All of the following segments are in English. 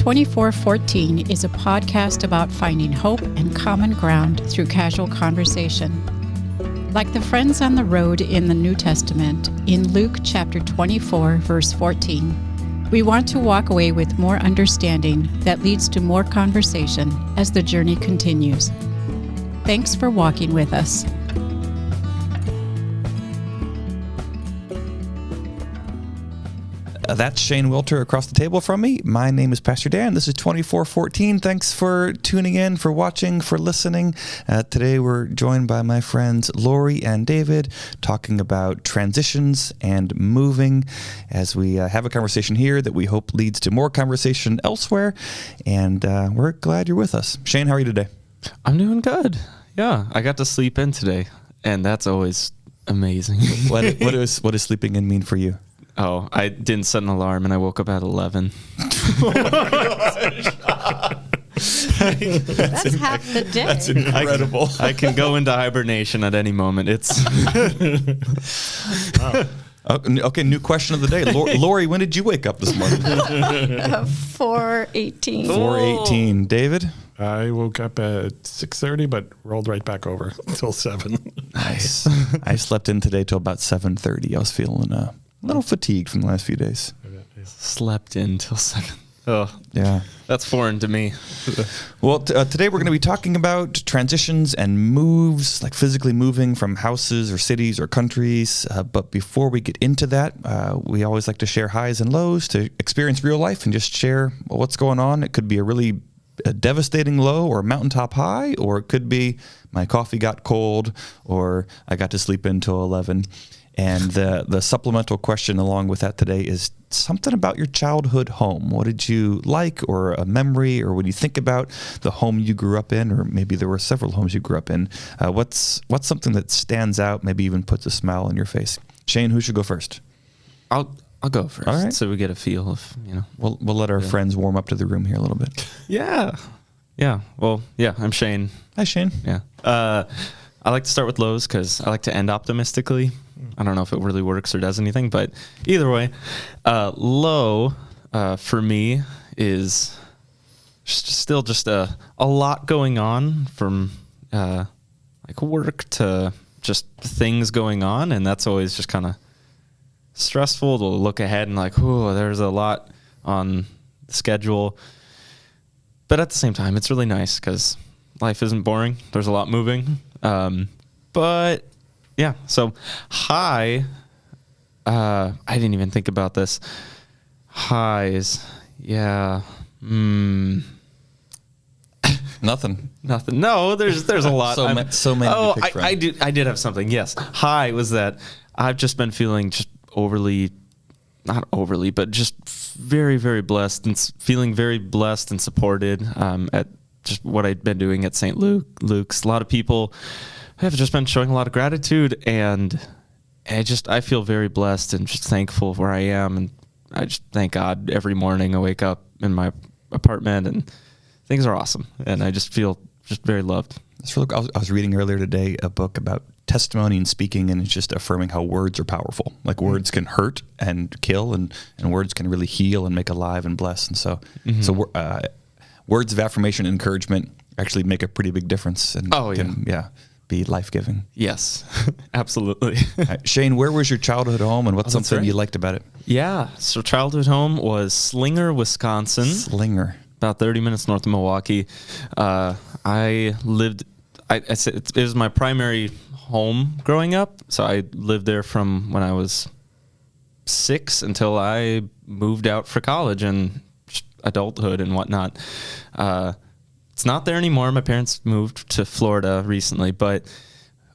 2414 is a podcast about finding hope and common ground through casual conversation. Like the friends on the road in the New Testament, in Luke chapter 24, verse 14, we want to walk away with more understanding that leads to more conversation as the journey continues. Thanks for walking with us. That's Shane Wilter across the table from me. My name is Pastor Dan. This is 2414. Thanks for tuning in, for watching, for listening. Today we're joined by my friends Laurie and David talking about transitions and moving as we have a conversation here that we hope leads to more conversation elsewhere. And we're glad you're with us. Shane, how are you today? I'm doing good. Yeah, I got to sleep in today, and that's always amazing. What does sleeping in mean for you? Oh, I didn't set an alarm, and I woke up at 11. That's half the day. That's incredible. I can go into hibernation at any moment. It's wow. Okay, new question of the day. Laurie, when did you wake up this morning? 4:18. 4:18. David? I woke up at 6:30, but rolled right back over until 7. Nice. I slept in today till about 7:30. I was feeling a little fatigued from the last few days. Slept in till 7. Oh, yeah. That's foreign to me. Well, today we're going to be talking about transitions and moves, like physically moving from houses or cities or countries. But before we get into that, we always like to share highs and lows, to experience real life and just share what's going on. It could be a devastating low or a mountaintop high, or it could be my coffee got cold or I got to sleep until 11. And the supplemental question along with that today is something about your childhood home. What did you like, or a memory, or when you think about the home you grew up in, or maybe there were several homes you grew up in, what's something that stands out, maybe even puts a smile on your face? Shane, who should go first? I'll go first. All right. So we get a feel of, We'll let our friends warm up to the room here a little bit. Yeah. Well, yeah, I'm Shane. Hi, Shane. Yeah. I like to start with lows because I like to end optimistically. I don't know if it really works or does anything, but either way, low for me is still just a lot going on, from like work to just things going on, and that's always just kind of stressful to look ahead and like, oh, there's a lot on the schedule. But at the same time, it's really nice because life isn't boring. There's a lot moving. But yeah, so high, I didn't even think about this. Highs, yeah. Nothing. No, there's a lot. So many. Oh, I did have something. Yes. High was that I've just been feeling just not overly, but just very, very blessed, and feeling very blessed and supported at just what I'd been doing at St. Luke's. A lot of people have just been showing a lot of gratitude, and I feel very blessed and just thankful where I am, and I just thank God every morning. I wake up in my apartment and things are awesome, and I just feel just very loved. That's really cool. I was reading earlier today a book about testimony and speaking, and it's just affirming how words are powerful. Like words can hurt and kill, and words can really heal and make alive and bless. And so, words of affirmation and encouragement actually make a pretty big difference, and can be life-giving. Yes, absolutely. Shane, where was your childhood home, and what's something you liked about it? Yeah, so childhood home was Slinger, Wisconsin. Slinger. About 30 minutes north of Milwaukee. I lived, it was my primary home growing up, so I lived there from when I was 6 until I moved out for college and adulthood and whatnot. It's not there anymore. My parents moved to Florida recently, but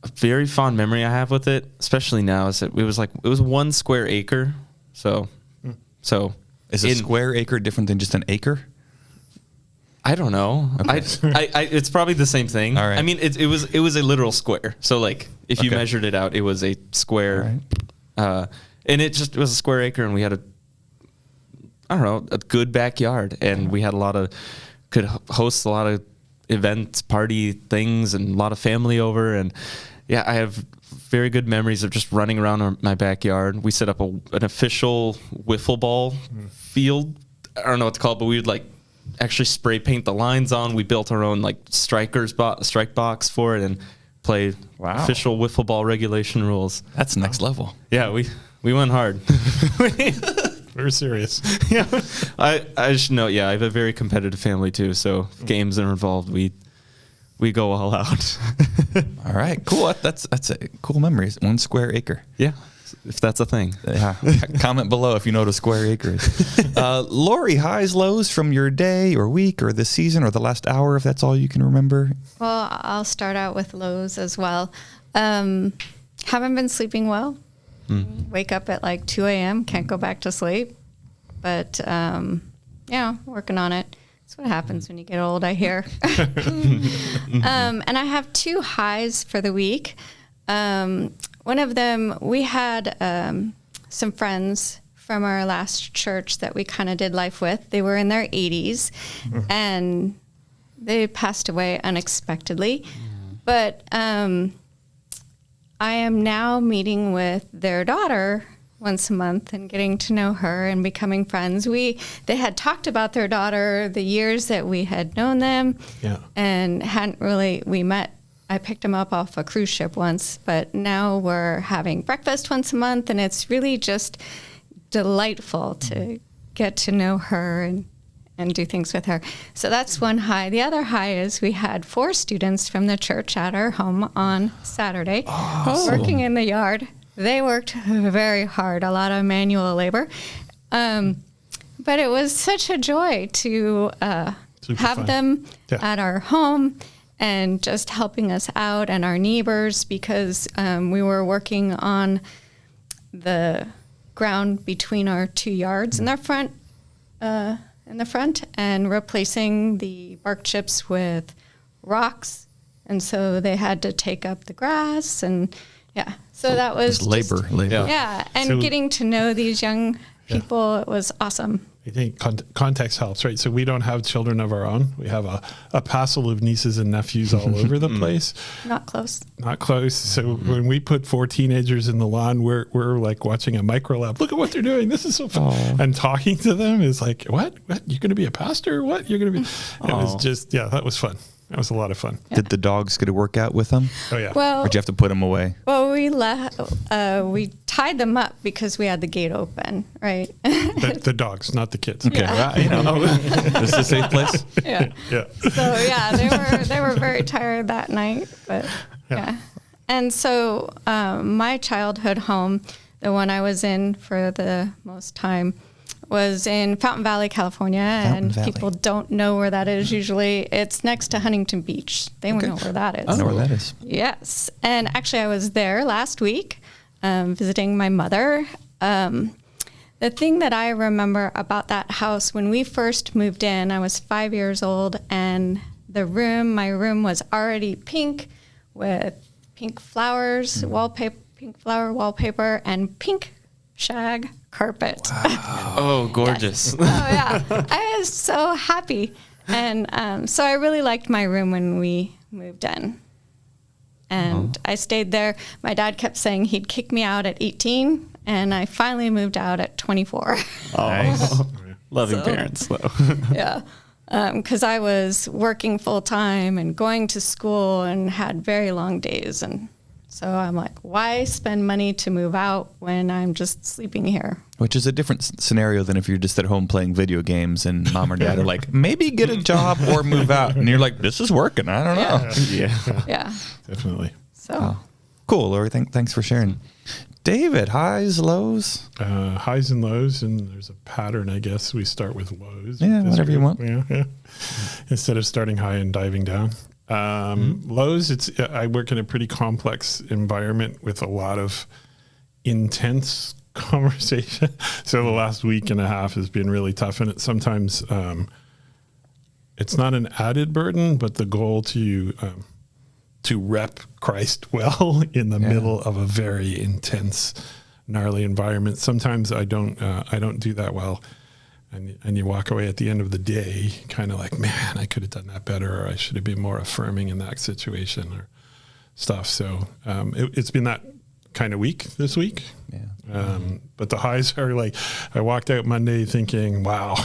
a very fond memory I have with it, especially now, is that it was 1 square acre. So is a square acre different than just an acre? I don't know. Okay. It's probably the same thing. All right. I mean, it was a literal square. So like, if you measured it out, it was a square, and it was a square acre, and we had a good backyard, and we had could host a lot of events, party things, and a lot of family over. And yeah, I have very good memories of just running around my backyard. We set up an official wiffle ball field. I don't know what to call it, but we would actually spray paint the lines on. We built our own like strike box for it and played official wiffle ball regulation rules. That's next level. Yeah, we went hard. We're serious. Yeah, I should note. Yeah, I have a very competitive family too. So if games are involved, we go all out. All right, cool. That's a cool memories. 1 square acre. Yeah, if that's a thing. Yeah. Comment below if you know what a square acre is. Laurie, highs, lows from your day or week or this season or the last hour, if that's all you can remember. Well, I'll start out with lows as well. Haven't been sleeping well. Wake up at like 2 a.m. Can't go back to sleep. But, working on it. That's what happens when you get old, I hear. And I have 2 highs for the week. One of them, we had some friends from our last church that we kind of did life with. They were in their 80s, and they passed away unexpectedly. But I am now meeting with their daughter once a month and getting to know her and becoming friends. They had talked about their daughter the years that we had known them, and hadn't really, we met. I picked them up off a cruise ship once, but now we're having breakfast once a month, and it's really just delightful to get to know her and do things with her. So that's one high. The other high is we had 4 students from the church at our home on Saturday working in the yard. They worked very hard, a lot of manual labor. But it was such a joy to have them at our home and just helping us out and our neighbors, because we were working on the ground between our 2 yards in the front, and replacing the bark chips with rocks. And so they had to take up the grass, and so that was labor. Yeah, and getting to know these young people, it was awesome. I think context helps, right? So we don't have children of our own. We have a passel of nieces and nephews all over the place. Not close. Not close. So when we put 4 teenagers in the lawn, we're like watching a micro lab. Look at what they're doing. This is so fun. And talking to them is like, what? You're going to be a pastor? What? You're going to be? It was just, that was fun. That was a lot of fun. Yeah. Did the dogs get a workout with them? Oh, yeah. Well, or did you have to put them away? Well, we tied them up because we had the gate open, right? The dogs, not the kids. Okay. This is a safe place? Yeah. So, they were very tired that night. But, And so my childhood home, the one I was in for the most time, was in Fountain Valley, California, people don't know where that is usually. It's next to Huntington Beach. They don't know where that is. I know where that is. Yes. And actually, I was there last week visiting my mother. The thing that I remember about that house, when we first moved in, I was 5 years old, and my room was already pink with pink flowers, pink flower wallpaper, and pink shag carpet. Wow. Oh, gorgeous. I was so happy. And so I really liked my room when we moved in. And I stayed there. My dad kept saying he'd kick me out at 18, and I finally moved out at 24. Nice. Loving parents, though. Yeah. Because I was working full time and going to school and had very long days. And so I'm like, why spend money to move out when I'm just sleeping here? Which is a different scenario than if you're just at home playing video games and mom or dad are like, maybe get a job or move out. And you're like, this is working. I don't know. Yeah. Definitely. So cool, Laurie. Thanks for sharing. David, highs, lows? Highs and lows, and there's a pattern, I guess. We start with lows. Yeah, whatever you want. Yeah. Instead of starting high and diving down. Lows, I work in a pretty complex environment with a lot of intense conversation. So the last week and a half has been really tough, and sometimes it's not an added burden, but the goal to rep Christ well in the middle of a very intense, gnarly environment. Sometimes I don't do that well. And you walk away at the end of the day kind of like, man, I could have done that better, or I should have been more affirming in that situation or stuff. So it's been that kind of weak this week. Yeah. But the highs are like, I walked out Monday thinking, wow,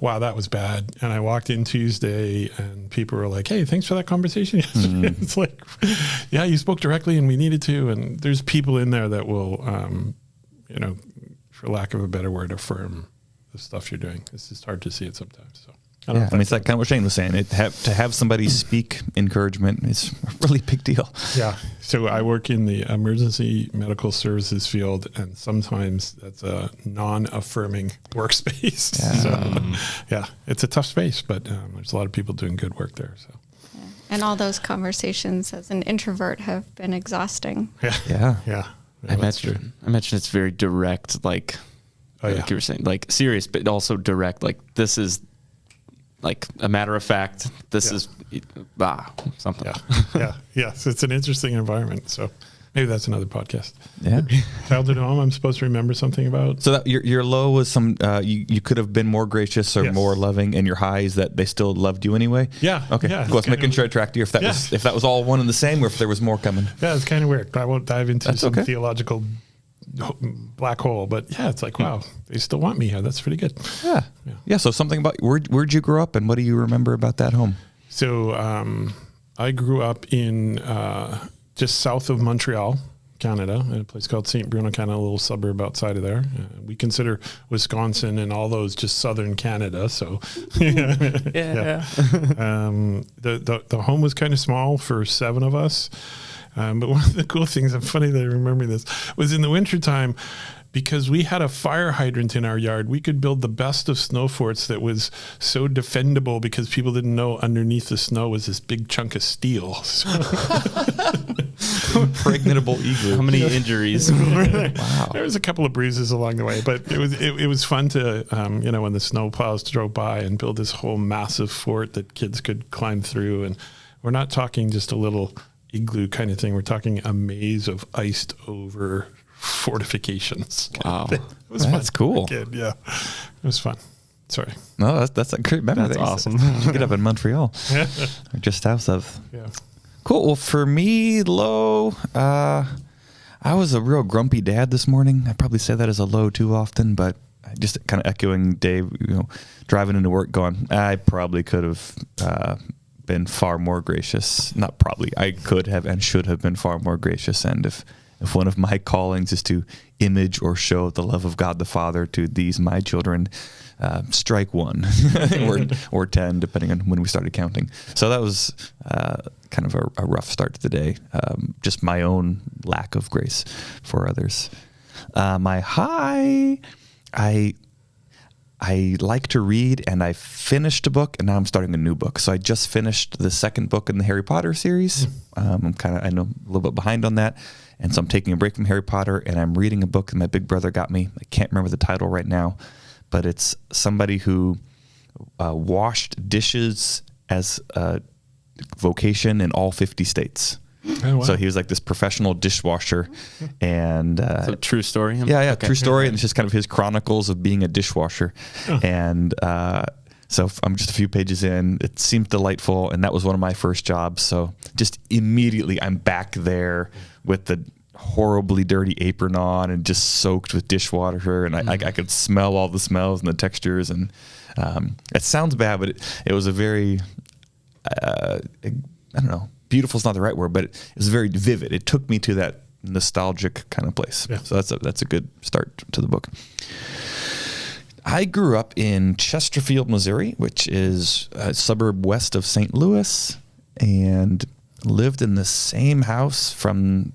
that was bad. And I walked in Tuesday and people were like, hey, thanks for that conversation yesterday. It's like, yeah, you spoke directly and we needed to. And there's people in there that will, for lack of a better word, affirm the stuff you're doing. It's just hard to see it sometimes. So. It's like kind of what Shane was saying. To have somebody speak encouragement is a really big deal. Yeah. So I work in the emergency medical services field, and sometimes that's a non-affirming workspace. Yeah. So, it's a tough space, but there's a lot of people doing good work there. So. Yeah. And all those conversations as an introvert have been exhausting. Yeah. I imagine it's very direct, like you were saying, like serious, but also direct. Like this is. Like a matter of fact, this is something. Yeah. So it's an interesting environment. So maybe that's another podcast. Yeah. Childhood home, I'm supposed to remember something about. So that your low was some, you could have been more gracious or more loving, and your high is that they still loved you anyway. Yeah. Okay. Yeah, cool. I was making sure I tracked you if that was all one and the same, or if there was more coming. Yeah, it's kind of weird. I won't dive into some okay. theological black hole, but it's like, wow, they still want me here. That's pretty good. Yeah. So something about where'd you grow up, and what do you remember about that home? So I grew up in just south of Montreal, Canada, in a place called St. Bruno, kind of a little suburb outside of there. We consider Wisconsin and all those just southern Canada. So the home was kind of small for 7 of us. But one of the cool things, I'm funny that I remember this, was in the wintertime, because we had a fire hydrant in our yard, we could build the best of snow forts that was so defendable because people didn't know underneath the snow was this big chunk of steel. Impregnable igloo. How many injuries? Wow. There was a couple of bruises along the way, but it was fun to, when the snow plows drove by and build this whole massive fort that kids could climb through. And we're not talking just a little igloo kind of thing. We're talking a maze of iced over fortifications. Wow. It was fun. That's cool. Kid, yeah. It was fun. Sorry. No, that's a great memory. That's awesome. You get up in Montreal. Or just south of. Yeah. Cool. Well, for me, low, I was a real grumpy dad this morning. I probably say that as a low too often, but just kind of echoing Dave, driving into work going, I probably could have been far more gracious. Not probably. I could have and should have been far more gracious. And if one of my callings is to image or show the love of God the Father to these my children, strike 1 or 10, depending on when we started counting. So that was kind of a rough start to the day. Just my own lack of grace for others. My high, I like to read, and I finished a book, and now I'm starting a new book. So I just finished the 2nd book in the Harry Potter series. I know a little bit behind on that, and so I'm taking a break from Harry Potter, and I'm reading a book that my big brother got me. I can't remember the title right now, but it's somebody who washed dishes as a vocation in all 50 states. Oh, wow. So he was like this professional dishwasher, and It's a true story. Yeah, Okay. true story, and it's just kind of his chronicles of being a dishwasher. And so I'm just a few pages in. It seemed delightful, and that was one of my first jobs. So just immediately, I'm back there with the horribly dirty apron on and just soaked with dishwater, and I could smell all the smells and the textures. And it sounds bad, but it was a very I don't know. Beautiful is not the right word, but it was very vivid. It took me to that nostalgic kind of place. Yeah. So that's a good start to the book. I grew up in Chesterfield, Missouri, which is a suburb west of St. Louis, and lived in the same house from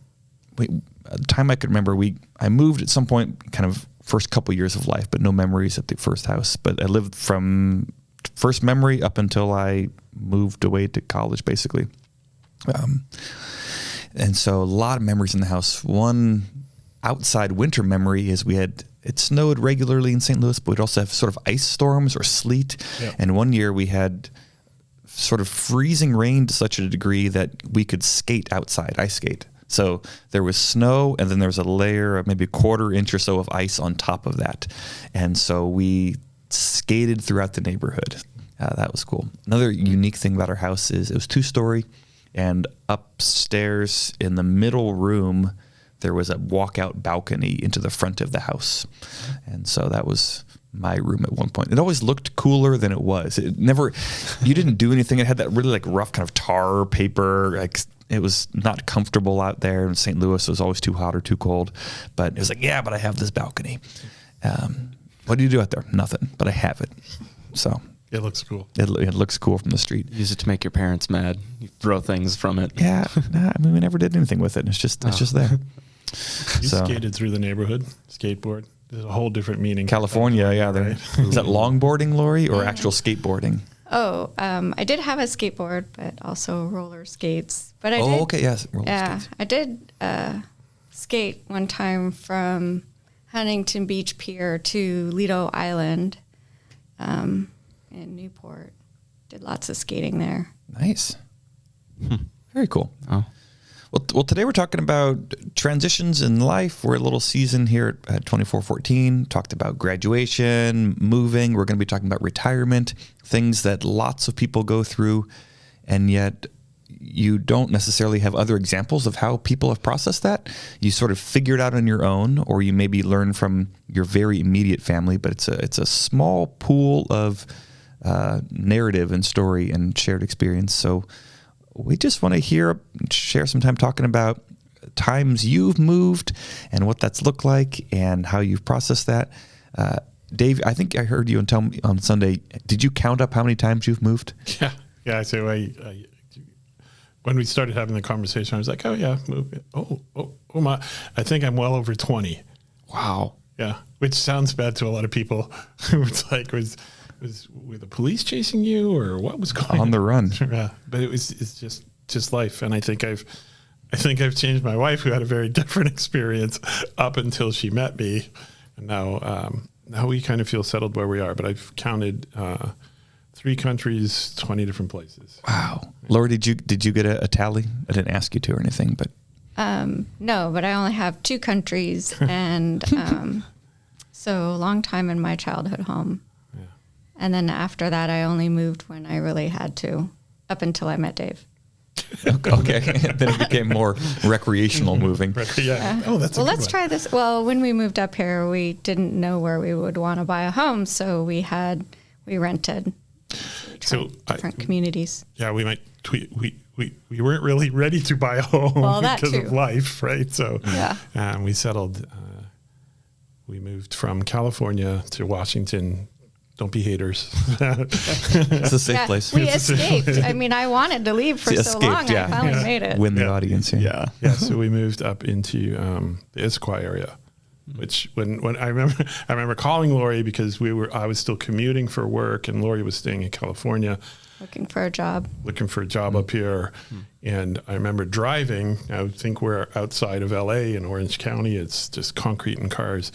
the time I could remember. I moved at some point, kind of first couple years of life, but no memories at the first house. But I lived from first memory up until I moved away to college, basically. And so a lot of memories in the house. One outside winter memory is it snowed regularly in St. Louis, but we'd also have sort of ice storms or sleet. Yeah. And one year we had sort of freezing rain to such a degree that we could skate outside, ice skate. So there was snow, and then there was a layer of maybe a quarter inch or so of ice on top of that. And so we skated throughout the neighborhood. That was cool. Another unique thing about our house is it was 2-story. And upstairs in the middle room, there was a walkout balcony into the front of the house. And so that was my room at one point. It always looked cooler than it was. It never, you didn't do anything. It had that really like rough kind of tar paper, like it was not comfortable out there. In St. Louis, it was always too hot or too cold. But it was like, yeah, but I have this balcony. What do you do out there? Nothing, but I have it. So it looks cool. It looks cool from the street. Use it to make your parents mad. You throw things from it. Yeah, I mean, we never did anything with it. It's just there. You skated through the neighborhood, skateboard. There's a whole different meaning. California, yeah. Right? Is that longboarding, Laurie, or actual skateboarding? Oh, I did have a skateboard, but also roller skates. But Yes, roller skates. I did skate one time from Huntington Beach Pier to Lido Island in Newport. Did lots of skating there. Nice. Very cool. Oh. Well, today we're talking about transitions in life. We're a little season here at 2414. Talked about graduation, moving. We're going to be talking about retirement, things that lots of people go through, and yet you don't necessarily have other examples of how people have processed that. You sort of figure it out on your own, or you maybe learn from your very immediate family, but it's a small pool of narrative and story and shared experience. So we just want to share some time talking about times you've moved and what that's looked like and how you've processed that. Dave, I think I heard you tell me on Sunday, did you count up how many times you've moved? Yeah. I say, when we started having the conversation, I was like, oh yeah, move. Oh my, I think I'm well over 20. Wow. Yeah. Which sounds bad to a lot of people. It's like, were the police chasing you, or what was going on? On the run. Yeah, but it's just life, and I think I've changed my wife, who had a very different experience up until she met me, and now we kind of feel settled where we are. But I've counted 3 countries, 20 different places. Wow, Laurie, did you get a tally? I didn't ask you to or anything, but no, but I only have 2 countries, and so a long time in my childhood home. And then after that, I only moved when I really had to, up until I met Dave. Okay. Then it became more recreational moving. Yeah. Oh, that's well. Let's try this. Well, when we moved up here, we didn't know where we would want to buy a home, so we rented. So different communities. Yeah, we weren't really ready to buy a home because of life, right? So we settled. We moved from California to Washington. Don't be haters. It's a safe place. We escaped. I mean, I wanted to leave for so long. I finally made it. Win the audience here. Yeah. So we moved up into the Issaquah area, which when I remember calling Laurie because I was still commuting for work, and Laurie was staying in California, looking for a job up here. And I remember driving. I think we're outside of LA in Orange County. It's just concrete and cars.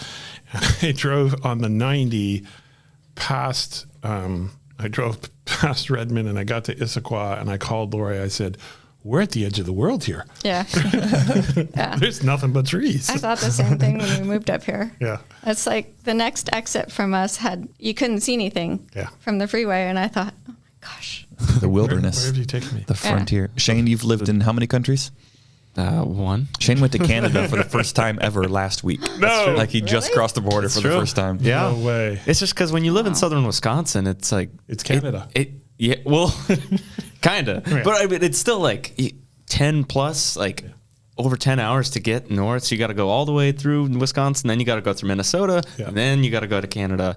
And I drove on the 90 past. I drove past Redmond, and I got to Issaquah, and I called Laurie. I said, we're at the edge of the world here. Yeah. There's nothing but trees. I thought the same thing when we moved up here. Yeah. It's like the next exit from us you couldn't see anything from the freeway. And I thought, oh my gosh. The wilderness. Where have you taken me? The frontier. Shane, you've lived in how many countries? 1. Shane went to Canada for the first time ever last week. No. Like he just crossed the border for the first time. Yeah. No way. It's just because when you live in southern Wisconsin, it's like... It's Canada. Well, kind of. Yeah. But I mean, it's still like 10 plus, over 10 hours to get north. So you got to go all the way through Wisconsin, then you got to go through Minnesota, and then you got to go to Canada.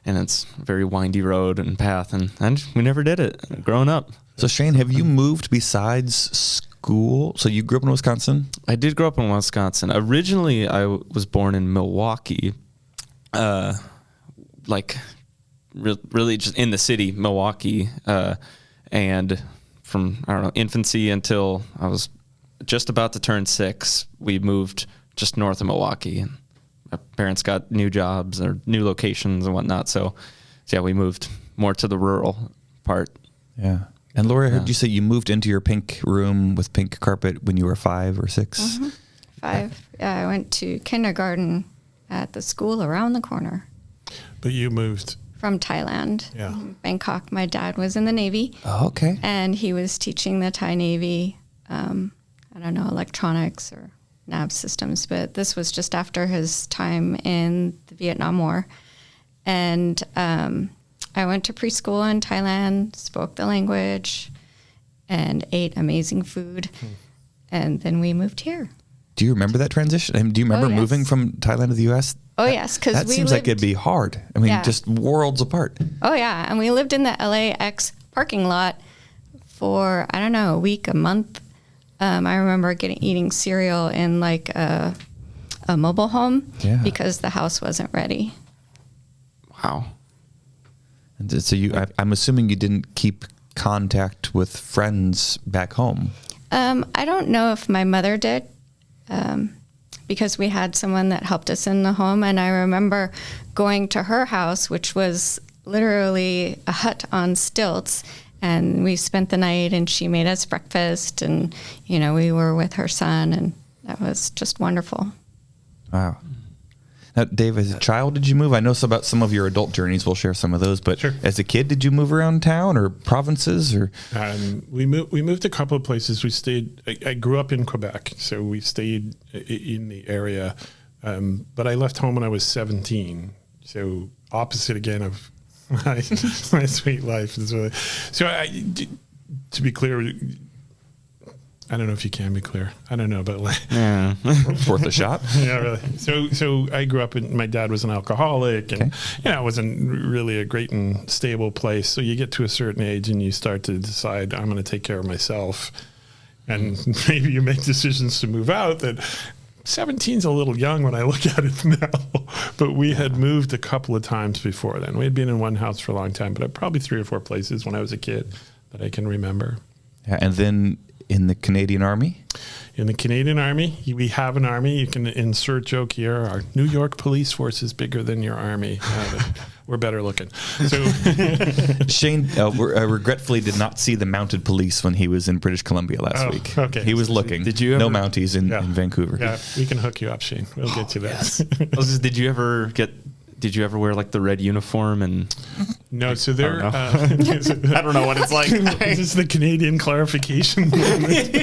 And it's a very windy road and path. And we never did it growing up. So Shane, have you moved besides school? So you grew up in Wisconsin? I did grow up in Wisconsin. Originally, I was born in Milwaukee, really just in the city, Milwaukee. And from, infancy until I was just about to turn 6, we moved just north of Milwaukee. And my parents got new jobs or new locations and whatnot. So we moved more to the rural part. Yeah. And Laurie, I heard you say you moved into your pink room with pink carpet when you were 5 or 6. Mm-hmm. 5. Yeah, I went to kindergarten at the school around the corner. But you moved from Thailand, Bangkok. My dad was in the Navy. Oh, okay. And he was teaching the Thai Navy, electronics or nav systems, but this was just after his time in the Vietnam War. And I went to preschool in Thailand, spoke the language, and ate amazing food. And then we moved here. Do you remember that transition? I mean, do you remember moving from Thailand to the U.S.? Oh, yes. Because that seems like it'd be hard. I mean, just worlds apart. Oh, yeah. And we lived in the LAX parking lot for, I don't know, a week, a month. I remember eating cereal in like a mobile home because the house wasn't ready. Wow. And so I'm assuming you didn't keep contact with friends back home. I don't know if my mother did, because we had someone that helped us in the home. And I remember going to her house, which was literally a hut on stilts. And we spent the night, and she made us breakfast, and, we were with her son, and that was just wonderful. Wow. Now, Dave, as a child, did you move? I know about some of your adult journeys. We'll share some of those. But as a kid, did you move around town or provinces? Or we moved a couple of places. We stayed. I grew up in Quebec, so we stayed in the area. But I left home when I was 17. So opposite again of my sweet life. So to be clear. I don't know if you can be clear. I don't know, but worth a shot. Yeah, really. So I grew up my dad was an alcoholic, and it wasn't really a great and stable place. So you get to a certain age and you start to decide, I'm going to take care of myself, and maybe you make decisions to move out. That 17's a little young when I look at it now, but we had moved a couple of times before then. We had been in one house for a long time, but probably 3 or 4 places when I was a kid that I can remember. Yeah, and then in the Canadian Army? In the Canadian Army, we have an army. You can insert joke here. Our New York police force is bigger than your army. We're better looking. So Shane regretfully did not see the mounted police when he was in British Columbia last week. Okay. He was looking. Did you ever, no Mounties in Vancouver. Yeah, we can hook you up, Shane. We'll get you that. Did you ever wear like the red uniform and? No, so there. I don't know what it's like. This is the Canadian clarification moment.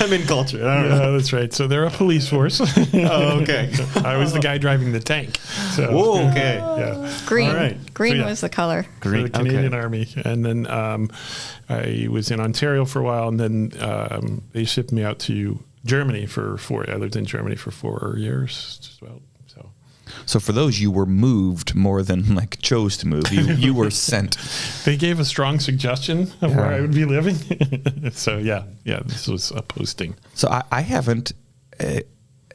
I'm in culture. I don't know. That's right. So they're a police force. Oh, okay. I was the guy driving the tank. So, whoa, okay. Yeah. Green. All right. Green was the color. Green. So the Canadian Army, and then I was in Ontario for a while, and then they shipped me out to Germany for 4. I lived in Germany for 4 years, just about. So for those, you were moved more than chose to move. You were sent. They gave a strong suggestion of where I would be living. So this was a posting. So I haven't,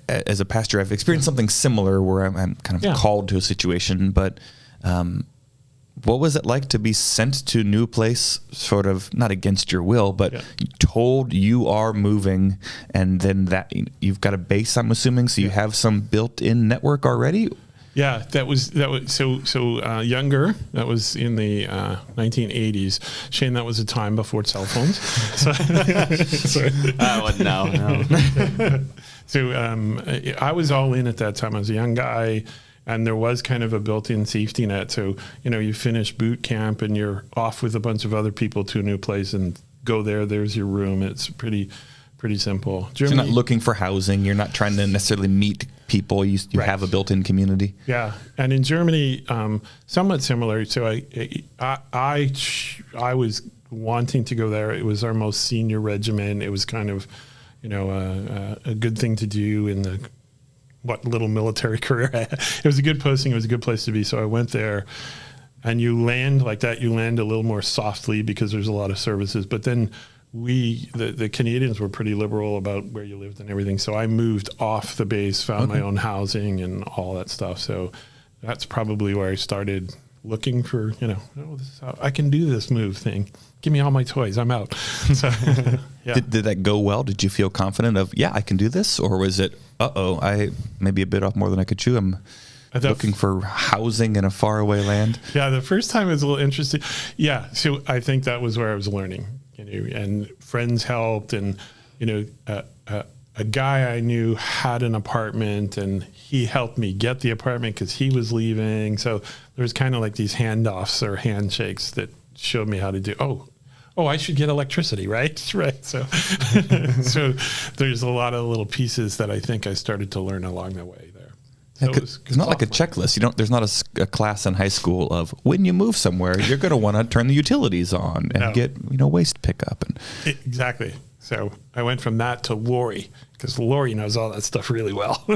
as a pastor, I've experienced something similar where I'm kind of called to a situation. But what was it like to be sent to a new place, sort of not against your will, but told you are moving, and then that you've got a base, I'm assuming, so you have some built-in network already? Yeah, that was so younger. That was in the 1980s. Shane, that was a time before cell phones. No. So I was all in at that time. I was a young guy. And there was kind of a built-in safety net. So, you finish boot camp and you're off with a bunch of other people to a new place and go there. There's your room. It's pretty simple. Germany, so you're not looking for housing. You're not trying to necessarily meet people. You have a built-in community. Yeah. And in Germany, somewhat similar. So I was wanting to go there. It was our most senior regiment. It was kind of, a good thing to do in the what little military career I had. It was a good posting. It was a good place to be. So I went there, and you land like that. You land a little more softly because there's a lot of services. But then the Canadians were pretty liberal about where you lived and everything. So I moved off the base, found my own housing and all that stuff. So that's probably where I started looking for, this is how I can do this move thing. Give me all my toys. I'm out. So, Did that go well? Did you feel confident of, I can do this? Or was it, I maybe a bit off more than I could chew. I'm looking for housing in a faraway land. Yeah, the first time was a little interesting. Yeah, so I think that was where I was learning, and friends helped, and, a guy I knew had an apartment, and he helped me get the apartment because he was leaving. So there was kind of like these handoffs or handshakes that showed me how to do. oh, I should get electricity, right? Right. So, so there's a lot of little pieces that I think I started to learn along the way there. So it's not like a checklist. There's not a class in high school of when you move somewhere, you're going to want to turn the utilities on and get waste pickup. And exactly. So I went from that to Laurie, because Laurie knows all that stuff really well.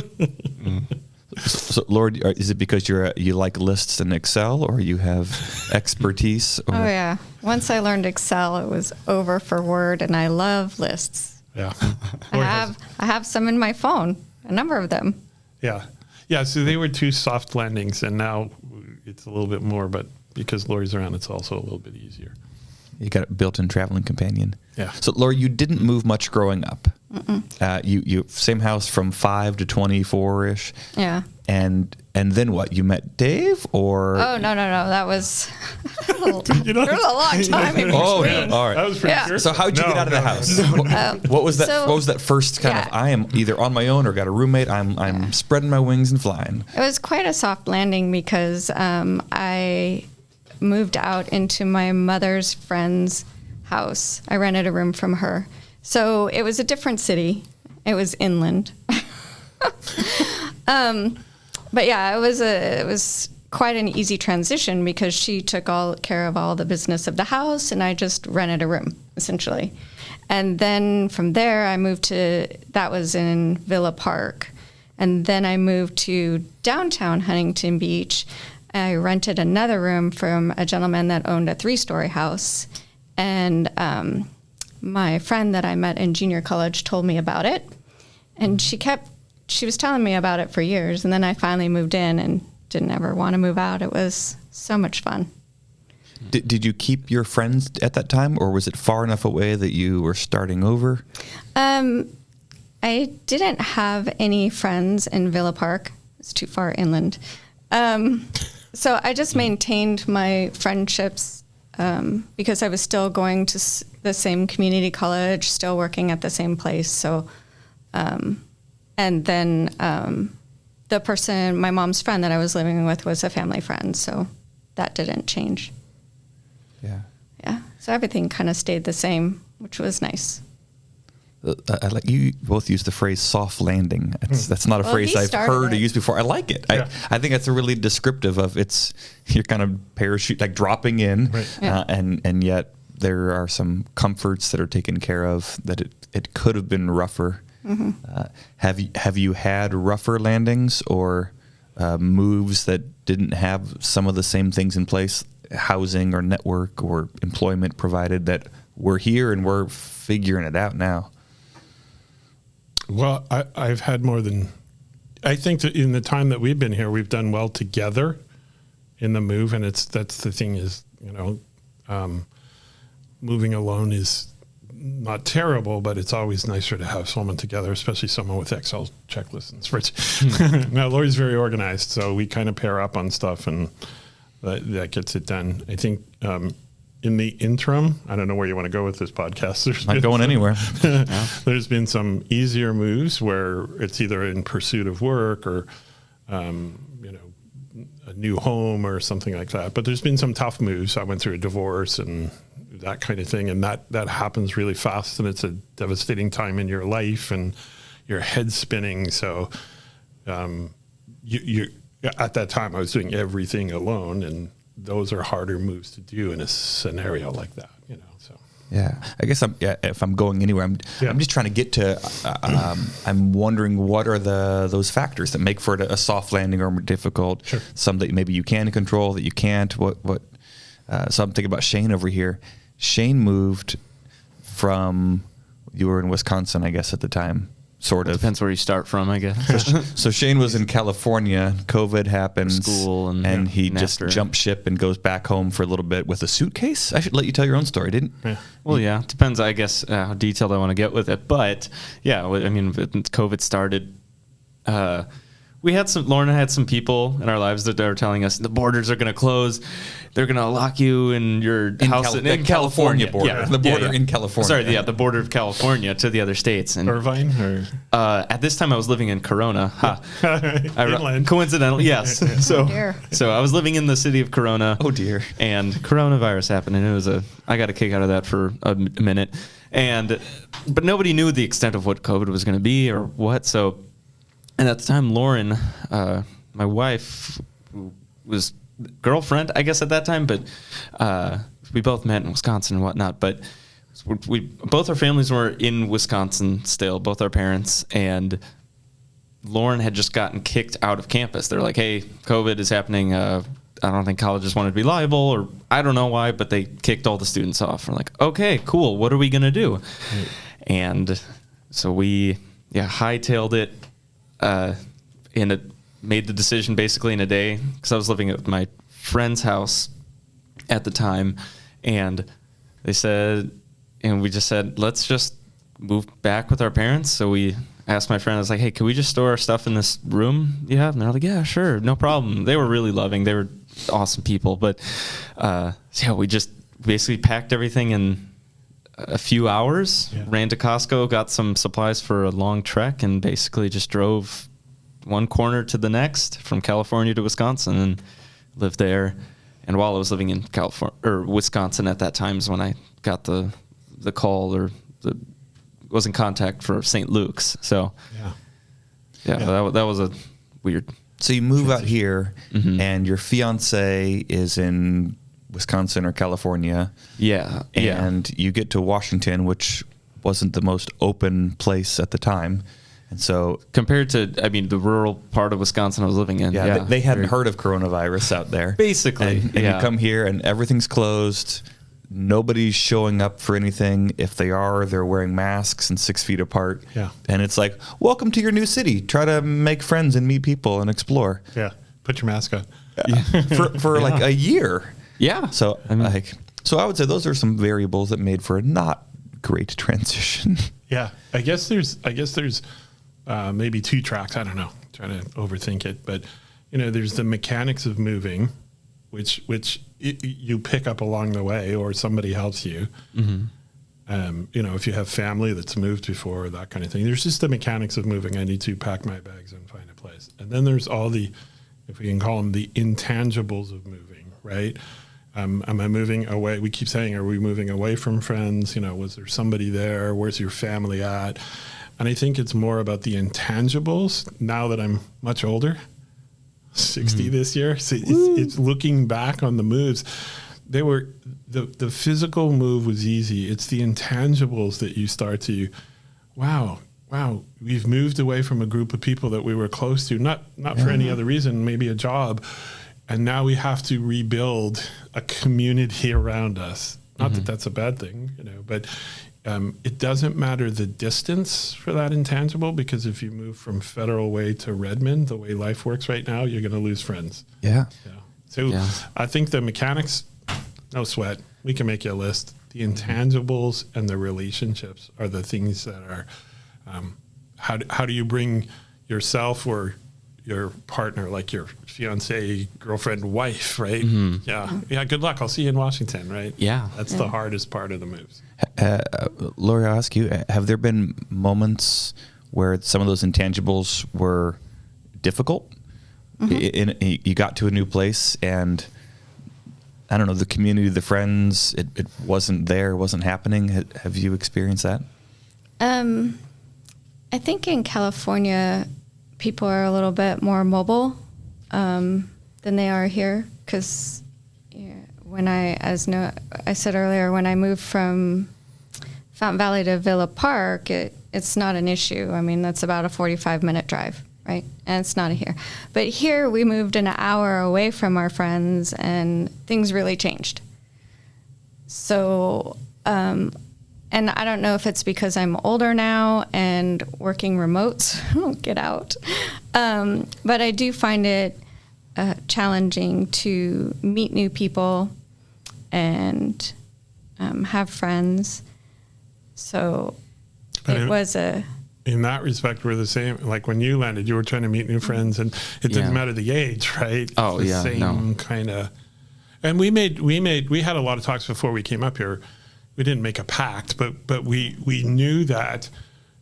So, Laurie, is it because you like lists in Excel, or you have expertise? Or? Oh yeah. Once I learned Excel, it was over for Word, and I love lists. Yeah. I have some in my phone, a number of them. Yeah. Yeah, so they were 2 soft landings, and now it's a little bit more, but because Laurie's around, it's also a little bit easier. You got a built-in traveling companion. Yeah. So, Laurie, you didn't move much growing up. You same house from 5 to 24-ish. Yeah. And then what? You met Dave, or? Oh no! That was there was a long time in between. Oh, no. All right. That was pretty sure. So how'd you get out of the house? What was that? What was that first kind of? I am either on my own or got a roommate. I'm spreading my wings and flying. It was quite a soft landing because I moved out into my mother's friend's house. I rented a room from her, so it was a different city. It was inland. But yeah, it was quite an easy transition because she took care of all the business of the house, and I just rented a room essentially. And then from there, I moved that was in Villa Park, and then I moved to downtown Huntington Beach. I rented another room from a gentleman that owned a 3-story house, and my friend that I met in junior college told me about it, and she was telling me about it for years, and then I finally moved in and didn't ever want to move out. It was so much fun. Did you keep your friends at that time, or was it far enough away that you were starting over? I didn't have any friends in Villa Park. It's too far inland. So I just maintained my friendships because I was still going to the same community college, still working at the same place. So, and then the person, my mom's friend that I was living with, was a family friend. So that didn't change. Yeah. Yeah. So everything kind of stayed the same, which was nice. I like you both use the phrase "soft landing." That's not a phrase I've heard or used before. I like it. Yeah. I think that's a really descriptive of you're kind of parachute, like dropping in, right. And yet there are some comforts that are taken care of. That it could have been rougher. Mm-hmm. Have you had rougher landings or moves that didn't have some of the same things in place, housing or network or employment provided, that we're here and we're figuring it out now? Well, I've had more than, I think that in the time that we've been here, we've done well together in the move. And that's the thing is, moving alone is not terrible, but it's always nicer to have someone together, especially someone with Excel checklists and spreadsheets. Now, Laurie's very organized, so we kind of pair up on stuff, and that gets it done. I think in the interim, I don't know where you want to go with this podcast. Not going anywhere. There's been some easier moves where it's either in pursuit of work or, a new home or something like that. But there's been some tough moves. I went through a divorce and that kind of thing, and that happens really fast, and it's a devastating time in your life, and your head's spinning. So, you at that time, I was doing everything alone, and those are harder moves to do in a scenario like that, So yeah, I guess if I'm going anywhere, I'm just trying to get to. I'm wondering what are those factors that make for it a soft landing or more difficult. Sure. Some that maybe you can control, that you can't. So I'm thinking about Shane over here. Shane moved from, you were in Wisconsin, I guess, at the time, sort of. Depends where you start from, I guess. So Shane was in California. COVID happens. School and he just jumped ship and goes back home for a little bit with a suitcase. I should let you tell your own story, didn't? Yeah. Well, yeah. Depends, I guess, how detailed I want to get with it. But, yeah, I mean, COVID started, Lauren had some people in our lives that are telling us the borders are going to close. They're going to lock you in your house in California border. Yeah, the border in California. Sorry, the border of California to the other states. And Irvine? Or? at this time, I was living in Corona. Inland. Coincidentally, yes. dear. So I was living in the city of Corona. Oh, dear. And coronavirus happened, and I got a kick out of that for a minute. But nobody knew the extent of what COVID was going to be or what. So, and at the time, Lauren, my wife, was girlfriend, I guess, at that time, but we both met in Wisconsin and whatnot. But we both our families were in Wisconsin still, both our parents, and Lauren had just gotten kicked out of campus. They're like, hey, COVID is happening. I don't think colleges wanted to be liable, or I don't know why, but they kicked all the students off. We're like, okay, cool. What are we going to do? Right. And so we hightailed it made the decision basically in a day, because I was living at my friend's house at the time, and we just said, let's just move back with our parents. So we asked my friend, I was like, hey, can we just store our stuff in this room you have? And they're like, yeah, sure, no problem. They were really loving. They were awesome people. But we just basically packed everything in a few hours, ran to Costco, got some supplies for a long trek, and basically just drove one corner to the next from California to Wisconsin and lived there. And while I was living in Wisconsin at that time is when I got the call was in contact for St. Luke's. So that was a weird. So you move out here, and your fiance is in Wisconsin or California. Yeah. And you get to Washington, which wasn't the most open place at the time. And so compared to, the rural part of Wisconsin I was living in. They hadn't heard of coronavirus out there. Basically. And you come here and everything's closed. Nobody's showing up for anything. If they are, they're wearing masks and 6 feet apart. Yeah. And it's like, welcome to your new city. Try to make friends and meet people and explore. Yeah. Put your mask on. For like a year. Yeah. So I would say those are some variables that made for a not great transition. Yeah. I guess there's maybe two tracks. I don't know. I'm trying to overthink it, but there's the mechanics of moving, which you pick up along the way, or somebody helps you. If you have family that's moved before, that kind of thing. There's just the mechanics of moving. I need to pack my bags and find a place. And then there's all the, if we can call them, the intangibles of moving, right? Am I moving away? We keep saying, are we moving away from friends? Was there somebody there? Where's your family at? And I think it's more about the intangibles now that I'm much older, 60 this year. So it's looking back on the moves. They were, the physical move was easy. It's the intangibles that you start to, wow, we've moved away from a group of people that we were close to, not for any other reason, maybe a job. And now we have to rebuild a community around us. Not that that's a bad thing, but it doesn't matter the distance for that intangible, because if you move from Federal Way to Redmond, the way life works right now, you're going to lose friends. Yeah. So I think the mechanics, no sweat. We can make you a list. The intangibles and the relationships are the things that are, how do you bring yourself or your partner, like your fiance, girlfriend, wife, right? Yeah. Good luck. I'll see you in Washington, right? Yeah. That's the hardest part of the moves. Laurie, I'll ask you, have there been moments where some of those intangibles were difficult? You got to a new place and, I don't know, the community, the friends, it wasn't there, wasn't happening. Have you experienced that? I think in California, people are a little bit more mobile than they are here, because I said earlier, when I moved from Fountain Valley to Villa Park, it's not an issue. That's about a 45-minute drive, right? And it's not here. But here we moved an hour away from our friends, and things really changed. So, and I don't know if it's because I'm older now and working remote, get out. But I do find it challenging to meet new people and have friends. So it in that respect, we're the same. Like when you landed, you were trying to meet new friends, and it didn't matter the age, right? Oh, it's the same kind of. And we had a lot of talks before we came up here. We didn't make a pact, but we knew that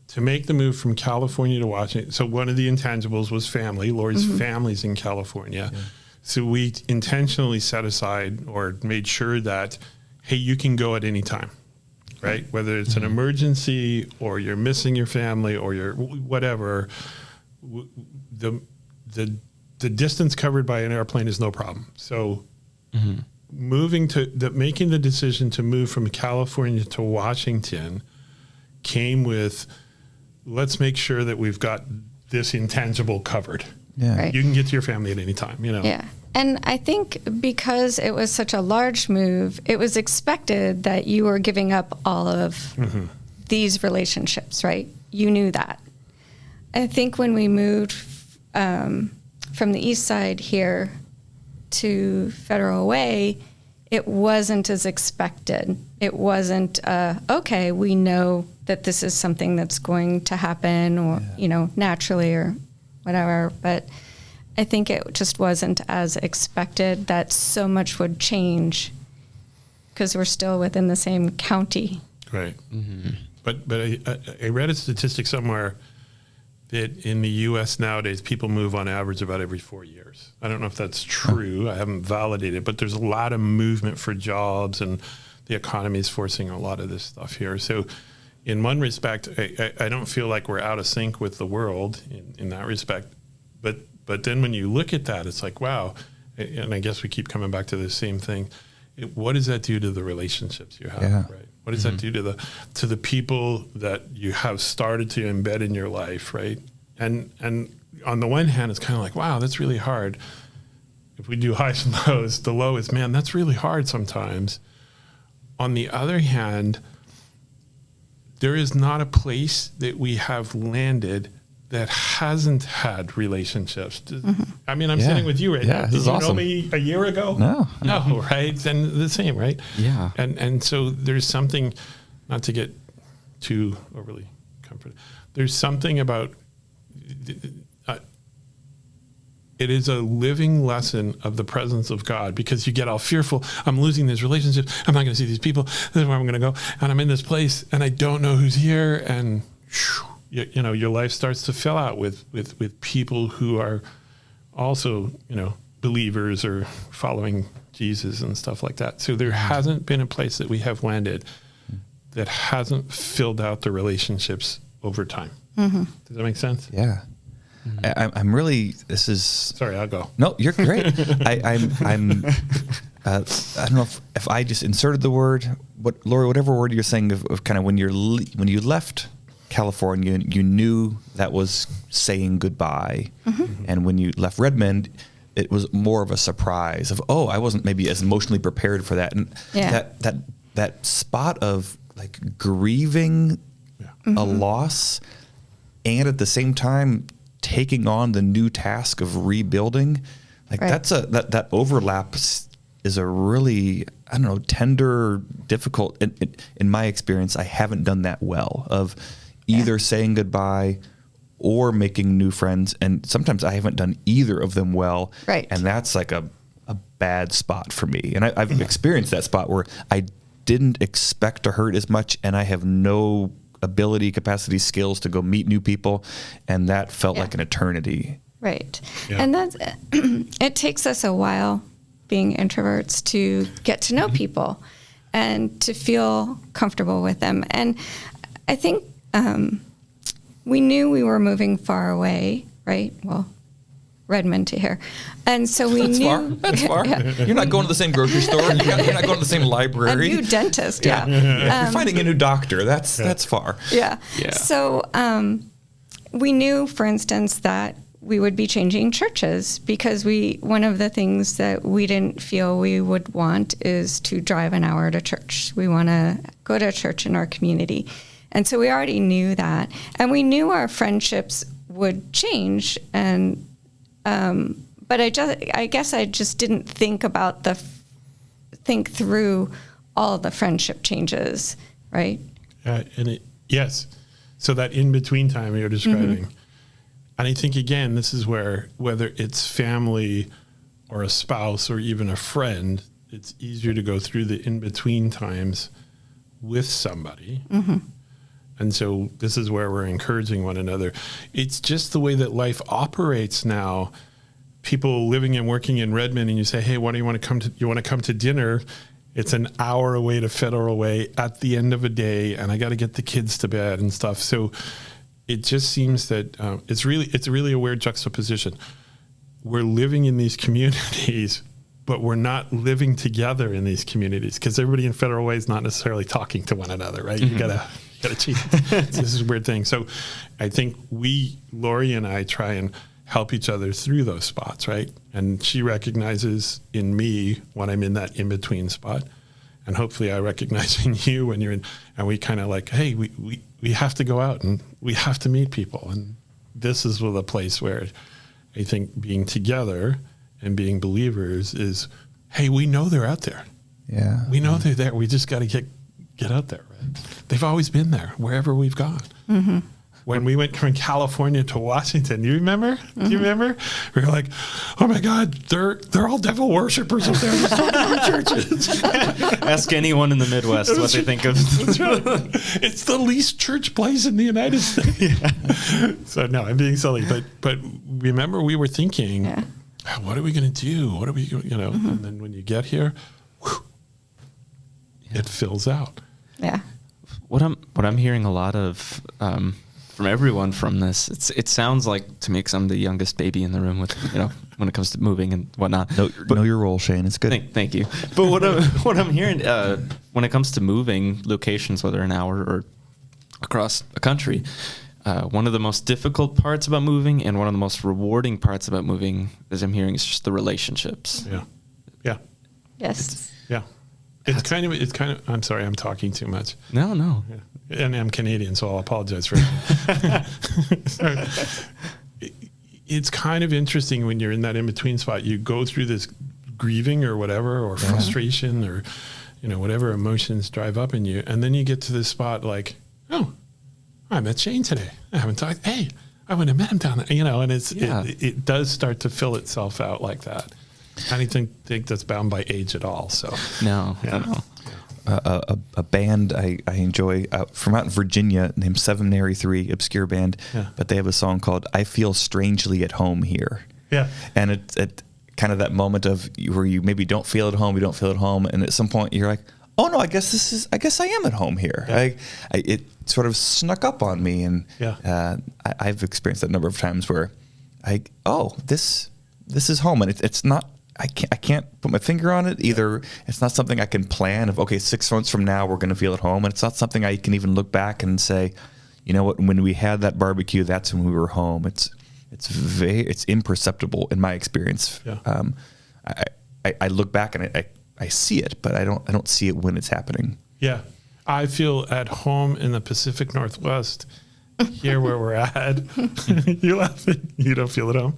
to make the move from California to Washington. So one of the intangibles was family. Laurie's family's in California. Yeah. So we intentionally set aside or made sure that, hey, you can go at any time. Right? Whether it's an emergency or you're missing your family or you're whatever, the distance covered by an airplane is no problem. So making the decision to move from California to Washington came with, let's make sure that we've got this intangible covered. Yeah. Right. You can get to your family at any time, Yeah. And I think because it was such a large move, it was expected that you were giving up all of these relationships, right? You knew that. I think when we moved from the east side here to Federal Way, it wasn't as expected. It wasn't, okay, we know that this is something that's going to happen or, naturally or whatever, but I think it just wasn't as expected that so much would change because we're still within the same county. Right. Mm-hmm. But I read a statistic somewhere that in the U.S. nowadays, people move on average about every 4 years. I don't know if that's true. I haven't validated, but there's a lot of movement for jobs, and the economy is forcing a lot of this stuff here. So in one respect, I don't feel like we're out of sync with the world in that respect. But then when you look at that, it's like, wow. And I guess we keep coming back to the same thing. What does that do to the relationships you have? Yeah. Right. What does that do to the people that you have started to embed in your life, right? And on the one hand, it's kind of like, wow, that's really hard. If we do highs and lows, the low is, man, that's really hard sometimes. On the other hand, there is not a place that we have landed that hasn't had relationships. I mean, I'm sitting with you right now. Did you know me a year ago? No, right? Then the same, right? Yeah. And so there's something, not to get too overly comforted, there's something about, it is a living lesson of the presence of God, because you get all fearful. I'm losing these relationships. I'm not going to see these people. This is where I'm going to go. And I'm in this place and I don't know who's here. And your life starts to fill out with people who are also, believers or following Jesus and stuff like that. So there hasn't been a place that we have landed that hasn't filled out the relationships over time. Mm-hmm. Does that make sense? Yeah. I'm really, this is... Sorry, I'll go. No, you're great. I don't know if I just inserted the word, Laurie, whatever word you're saying of kind of when you left California, you knew that was saying goodbye. Mm-hmm. And when you left Redmond, it was more of a surprise of, I wasn't maybe as emotionally prepared for that. And that spot of like grieving a loss and at the same time taking on the new task of rebuilding, that's that overlap is a really, tender, difficult, in my experience, I haven't done that well of either saying goodbye or making new friends. And sometimes I haven't done either of them well. Right. And that's like a bad spot for me. And I've experienced that spot where I didn't expect to hurt as much and I have no ability, capacity, skills to go meet new people. And that felt like an eternity. Right. Yeah. And that's, it takes us a while being introverts to get to know people and to feel comfortable with them. And I think, we knew we were moving far away, right? Well, Redmond to here. And so we knew... That's far. You're not going to the same grocery store. You're not going to the same library. A new dentist, You're finding a new doctor. That's far. Yeah. So we knew, for instance, that we would be changing churches because one of the things that we didn't feel we would want is to drive an hour to church. We want to go to a church in our community. And so we already knew that. And we knew our friendships would change. And but I guess I just didn't think through all the friendship changes, right? Yes. So that in-between time you're describing. And I think, again, this is where, whether it's family or a spouse or even a friend, it's easier to go through the in-between times with somebody. And so this is where we're encouraging one another. It's just the way that life operates now. People living and working in Redmond, and you say, hey, what do you want to come to? You want to come to dinner? It's an hour away to Federal Way at the end of a day, and I got to get the kids to bed and stuff. So it just seems that it's really a weird juxtaposition. We're living in these communities, but we're not living together in these communities because everybody in Federal Way is not necessarily talking to one another, right? You gotta cheat. This is a weird thing. So I think Laurie and I try and help each other through those spots, right? And she recognizes in me when I'm in that in-between spot. And hopefully I recognize in you when you're in, and we kind of like, hey, we have to go out and we have to meet people. And this is a place where I think being together and being believers is, hey, we know they're out there. Yeah. We know they're there. We just got to get out there, right? They've always been there wherever we've gone. When we went from California to Washington, you remember? Do you remember? We were like, oh my God, they're all devil worshipers up there. There's so many churches. Ask anyone in the Midwest what they think of. That's right. It's the least church place in the United States. So no, I'm being silly, but remember we were thinking, what are we going to do? What are we, and then when you get here, it fills out. Yeah. What I'm hearing a lot of from everyone from this, it sounds like to me, 'cause I'm the youngest baby in the room with when it comes to moving and whatnot. Know your role, Shane. It's good. Thank you. But what I'm hearing when it comes to moving locations, whether an hour or across a country, one of the most difficult parts about moving and one of the most rewarding parts about moving, as I'm hearing, is just the relationships. Yeah. Yes. It's kind of. I'm sorry, I'm talking too much. No. Yeah. And I'm Canadian, so I'll apologize for it. It's kind of interesting when you're in that in-between spot. You go through this grieving or whatever, or frustration, or whatever emotions drive up in you, and then you get to this spot like, oh, I met Shane today. I haven't talked. Hey, I wouldn't have met him down there. And it does start to fill itself out like that. I don't think that's bound by age at all. So no, I don't know. A band I enjoy from out in Virginia named Seminary 3, obscure band, but they have a song called "I Feel Strangely at Home Here." Yeah, and it's kind of that moment of where you maybe don't feel at home, and at some point you're like, oh no, I guess I am at home here. Yeah. It sort of snuck up on me, and I've experienced that a number of times where this is home, and it's not. I can't put my finger on it either. It's not something I can plan of, okay, 6 months from now we're going to feel at home. And it's not something I can even look back and say, you know what, when we had that barbecue, that's when we were home. It's imperceptible in my experience. Yeah. I look back and I see it, but I don't see it when it's happening. Yeah. I feel at home in the Pacific Northwest. Here where we're at. You're laughing. You don't feel at home?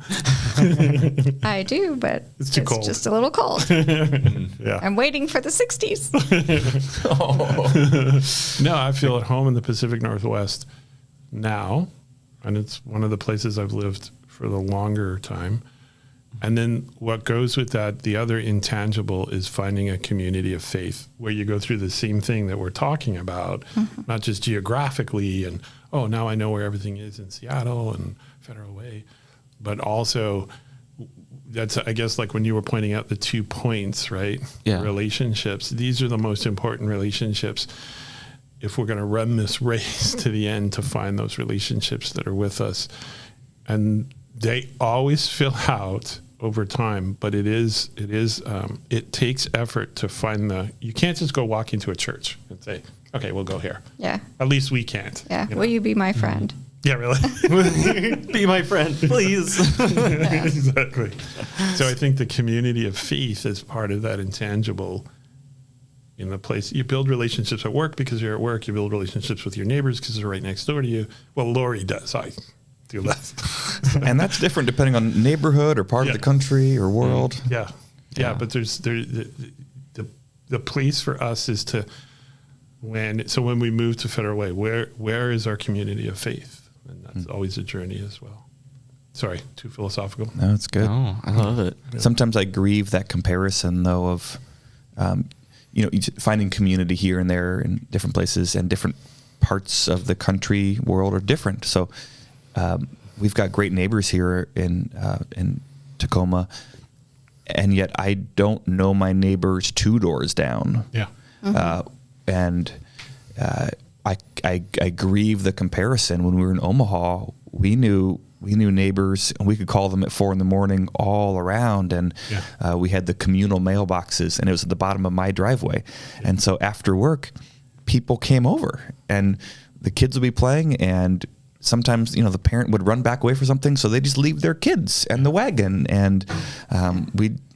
I do, but it's too cold. Just a little cold. Yeah. I'm waiting for the 60s. No, I feel at home in the Pacific Northwest now, and it's one of the places I've lived for the longer time. And then what goes with that, the other intangible, is finding a community of faith where you go through the same thing that we're talking about, not just geographically and, oh, now I know where everything is in Seattle and Federal Way, but also that's, I guess, like when you were pointing out the 2 points, right? Yeah. Relationships. These are the most important relationships if we're going to run this race to the end, to find those relationships that are with us. And they always fill out over time, but it takes effort to find you can't just go walk into a church and say, okay, we'll go here. Yeah. At least we can't. Yeah. Will you be my friend? Yeah, really? Be my friend, please. Exactly. So I think the community of faith is part of that intangible in the place. You build relationships at work because you're at work. You build relationships with your neighbors because they're right next door to you. Well, Laurie does. I do less. And that's different depending on neighborhood or part of the country or world. Yeah. But there's the place for us is to when we moved to Federal Way, where is our community of faith? And that's always a journey as well. Sorry, too philosophical. No, it's good. Oh, I love it. Sometimes I grieve that comparison, though, of finding community here and there in different places, and different parts of the country world are different. So we've got great neighbors here in Tacoma, and yet I don't know my neighbors 2 doors down. Yeah. And I grieve the comparison. When we were in Omaha, we knew neighbors, and we could call them at 4 a.m. all around. And we had the communal mailboxes, and it was at the bottom of my driveway. And so after work, people came over, and the kids would be playing, and sometimes, the parent would run back away for something, so they just leave their kids and the wagon. And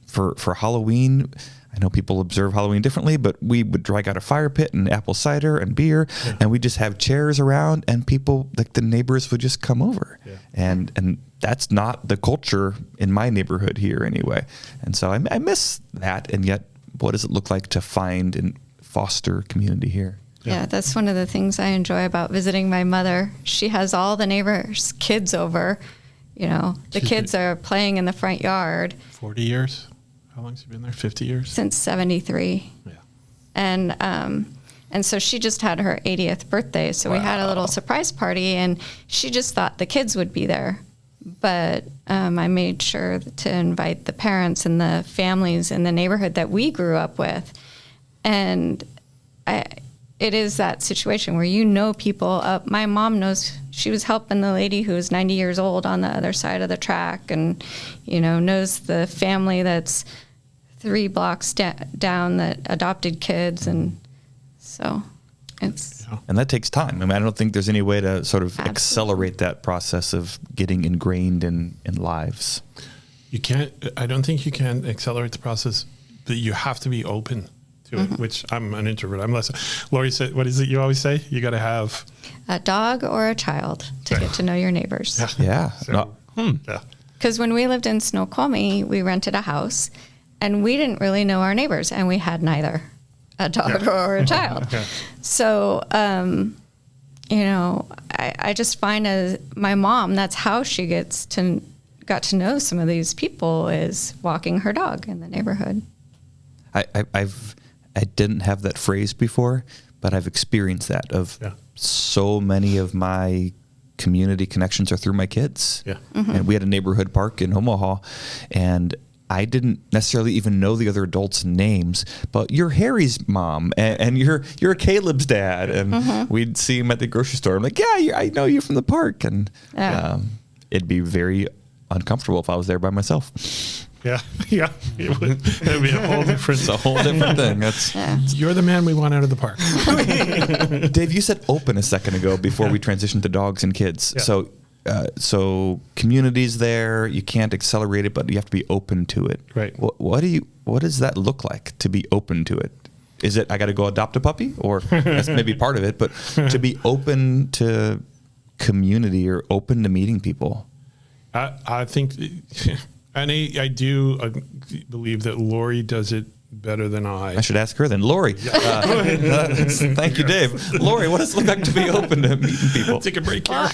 for Halloween, I know people observe Halloween differently, but we would drag out a fire pit and apple cider and beer, and we just have chairs around, and people, like the neighbors, would just come over. Yeah. And that's not the culture in my neighborhood here anyway. And so I miss that. And yet, what does it look like to find and foster community here? Yeah, that's one of the things I enjoy about visiting my mother. She has all the neighbors' kids over. The kids are playing in the front yard. 40 years? How long has she been there? 50 years? Since 73. Yeah. And so she just had her 80th birthday. So we had a little surprise party, and she just thought the kids would be there. But I made sure to invite the parents and the families in the neighborhood that we grew up with. And it is that situation where people. My mom knows, she was helping the lady who was 90 years old on the other side of the track, and knows the family that's 3 blocks down that adopted kids, and so it's. And that takes time. I don't think there's any way to sort of accelerate that process of getting ingrained in lives. You can't. I don't think you can accelerate the process, but you have to be open to it. Which I'm an introvert. I'm less. Laurie said, "What is it you always say? You got to have a dog or a child to get to know your neighbors." Yeah. Because when we lived in Snoqualmie, we rented a house, and we didn't really know our neighbors, and we had neither a dog or a child. So, I just find as my mom, that's how she got to know some of these people, is walking her dog in the neighborhood. I didn't have that phrase before, but I've experienced that of so many of my community connections are through my kids. Yeah. And we had a neighborhood park in Omaha, and I didn't necessarily even know the other adults' names, but you're Harry's mom, and you're Caleb's dad, and we'd see him at the grocery store. I'm like, I know you from the park, and it'd be very uncomfortable if I was there by myself. Yeah. It would be a whole different thing. You're the man we want out of the park. Dave, you said open a second ago before we transitioned to dogs and kids. Yeah. So community's there. You can't accelerate it, but you have to be open to it. Right. What does that look like to be open to it? Is it I got to go adopt a puppy, or that's maybe part of it, but to be open to community or open to meeting people? I think. And I do believe that Laurie does it better than I. I should ask her then. Laurie. Thank you, Dave. Laurie, what does it look like to be open to meeting people? Take a break here.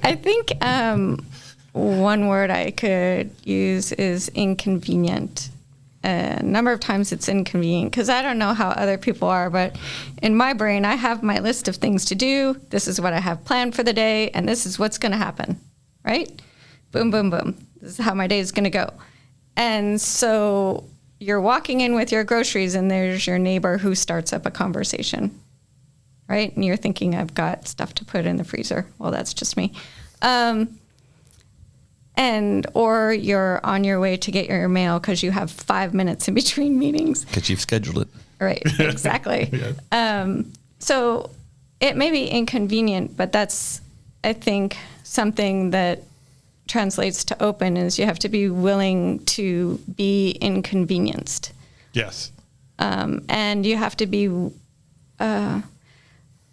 I think one word I could use is inconvenient. A number of times it's inconvenient because I don't know how other people are, but in my brain, I have my list of things to do. This is what I have planned for the day, and this is what's going to happen, right? Boom, boom, boom. This is how my day is going to go. And so you're walking in with your groceries, and there's your neighbor who starts up a conversation, right? And you're thinking, I've got stuff to put in the freezer. Well, that's just me. Or you're on your way to get your mail because you have 5 minutes in between meetings. Because you've scheduled it. Right, exactly. So it may be inconvenient, but that's, I think, something that translates to open is you have to be willing to be inconvenienced. Yes. And you have to be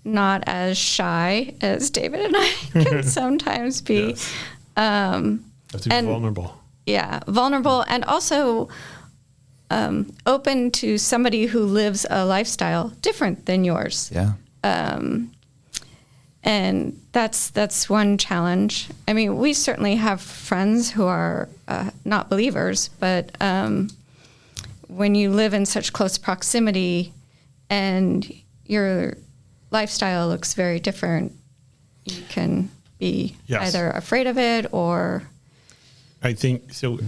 not as shy as David and I can sometimes be. Yes. Have to be vulnerable. Yeah, vulnerable. And also open to somebody who lives a lifestyle different than yours. Yeah. And that's one challenge. I mean, we certainly have friends who are not believers, but when you live in such close proximity and your lifestyle looks very different, you can be either afraid of it or... I think, so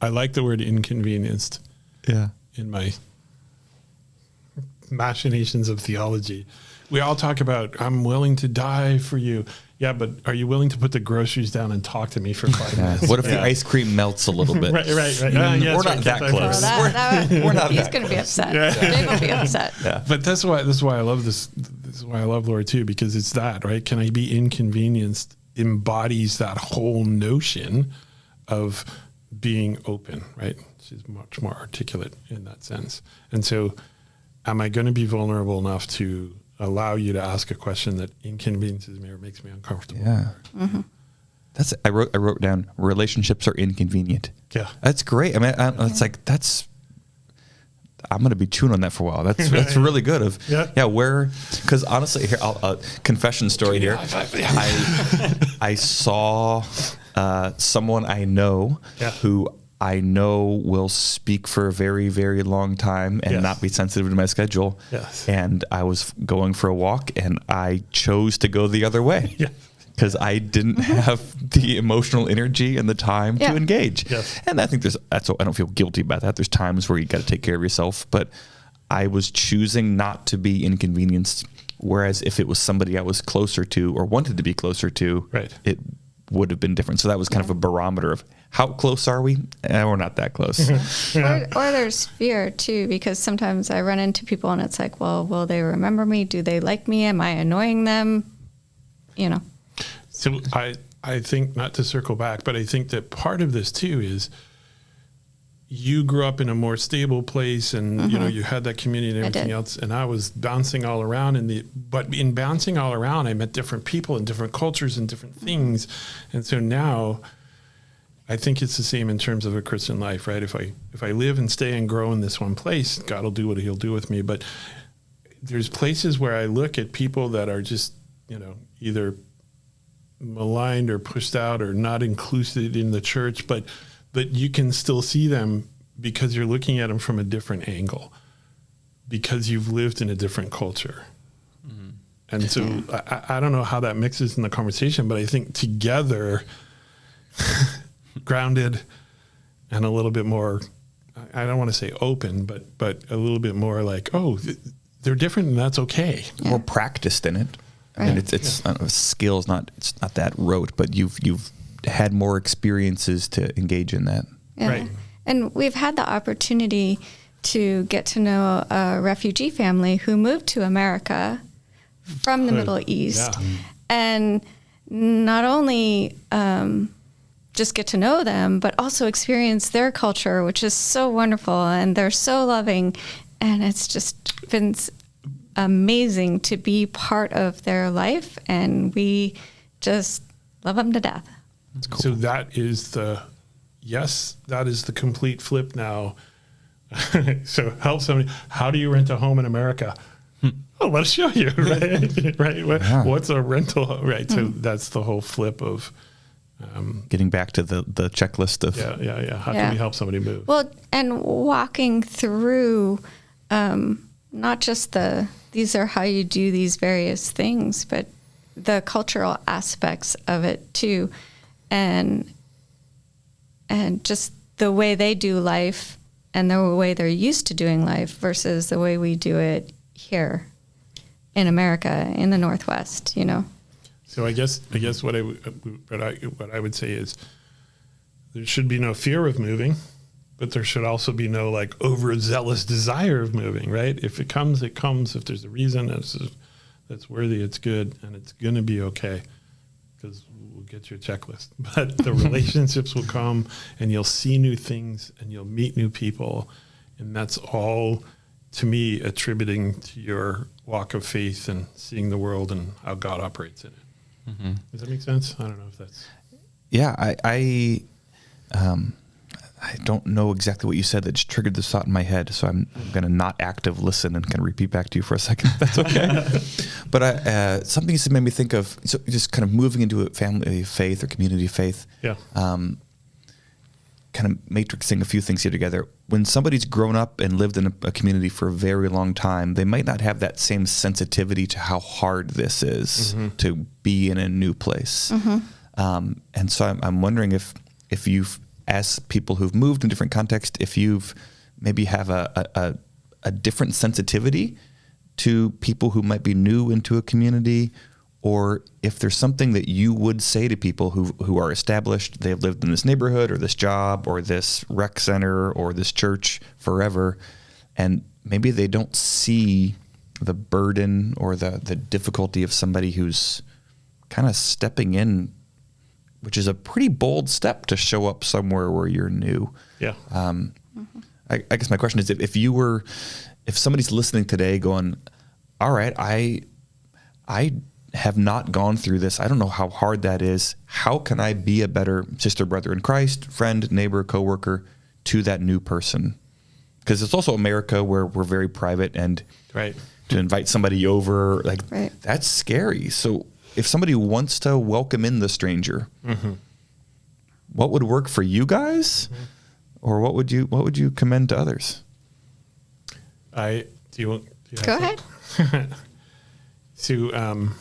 I like the word inconvenienced in my machinations of theology. We all talk about, I'm willing to die for you. Yeah, but are you willing to put the groceries down and talk to me for 5 minutes? What if the ice cream melts a little bit? Right. We're not that close. We're not. He's going to be upset. Dave will be upset. Yeah. But this is why I love this. This is why I love Laura too, because it's that, right? Can I be inconvenienced embodies that whole notion of being open, right? She's much more articulate in that sense. And so am I going to be vulnerable enough to allow you to ask a question that inconveniences me or makes me uncomfortable? Yeah. Mm-hmm. I wrote down relationships are inconvenient. Yeah. That's great. I mean, it's like, I'm going to be chewing on that for a while. That's really good. Because honestly, here, I'll confession story here. I saw someone I know who I know will speak for a very, very long time and not be sensitive to my schedule. Yes. And I was going for a walk and I chose to go the other way. Because I didn't have the emotional energy and the time to engage. Yes. And I think I don't feel guilty about that. There's times where you got to take care of yourself, but I was choosing not to be inconvenienced. Whereas if it was somebody I was closer to or wanted to be closer to, it would have been different. So that was kind of a barometer of how close are we? We're not that close. Or there's fear too, because sometimes I run into people and it's like, well, will they remember me? Do they like me? Am I annoying them? You know. So I think, not to circle back, but I think that part of this too is you grew up in a more stable place and you know, you had that community and everything else, and I was bouncing all around but in bouncing all around I met different people and different cultures and different things. And so now I think it's the same in terms of a Christian life, right? If I live and stay and grow in this one place, God will do what he'll do with me. But there's places where I look at people that are just, you know, either maligned or pushed out or not included in the church, but you can still see them because you're looking at them from a different angle, because you've lived in a different culture. Mm-hmm. And so I don't know how that mixes in the conversation, but I think together, grounded and a little bit more, I don't want to say open, but a little bit more like, oh, they're different and that's okay. More practiced in it. I mean, it's skills, it's not that rote, but you've had more experiences to engage in that. Yeah. Right. And we've had the opportunity to get to know a refugee family who moved to America from the Middle East. Yeah. And not only just get to know them, but also experience their culture, which is so wonderful. And they're so loving. And it's just been amazing to be part of their life, and we just love them to death. That's cool. So that is the complete flip now. So help somebody. How do you rent a home in America? Oh, let's show you. Right. What's a rental? Right. So that's the whole flip of getting back to the checklist of How can we help somebody move? Well, and walking through not just these are how you do these various things, but the cultural aspects of it too, and just the way they do life and the way they're used to doing life versus the way we do it here in America, in the Northwest, you know. So I guess what I would say is there should be no fear of moving, but there should also be no like overzealous desire of moving, right? If it comes, it comes. If there's a reason that's worthy, it's good, and it's going to be okay, because we'll get you a checklist. But the relationships will come, and you'll see new things, and you'll meet new people, and that's all, to me, attributing to your walk of faith and seeing the world and how God operates in it. Mm-hmm. Does that make sense? I don't know if that's... Yeah, I don't know exactly what you said that just triggered this thought in my head. So I'm going to not active listen and kind of repeat back to you for a second, if that's okay. But something just made me think of, so just kind of moving into a family faith or community faith. Yeah. Kind of matrixing a few things here together. When somebody's grown up and lived in a community for a very long time, they might not have that same sensitivity to how hard this is to be in a new place. And so I'm wondering if you've, as people who've moved in different contexts, if you've maybe have a different sensitivity to people who might be new into a community, or if there's something that you would say to people who are established, they've lived in this neighborhood or this job or this rec center or this church forever, and maybe they don't see the burden or the difficulty of somebody who's kind of stepping in, which is a pretty bold step to show up somewhere where you're new. Yeah. I guess my question is, if somebody's listening today going, all right, I have not gone through this. I don't know how hard that is. How can I be a better sister, brother in Christ, friend, neighbor, coworker to that new person? Because it's also America where we're very private, and to invite somebody over, that's scary. So if somebody wants to welcome in the stranger, what would work for you guys, or what would you commend to others? Go ahead. So,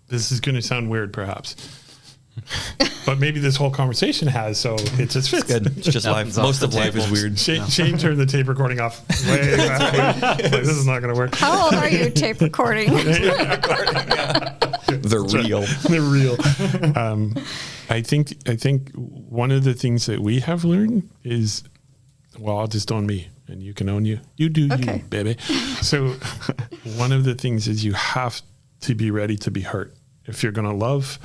this is going to sound weird, perhaps, but maybe this whole conversation has. So it just fits. Good. It's just life. Most of life is weird. Shane turned the tape recording off. Way back. This is not going to work. How old are you, tape recording? The real. I think one of the things that we have learned is, well, I'll just own me and you can own you. You do you, baby. So one of the things is you have to be ready to be hurt. If you're going to love,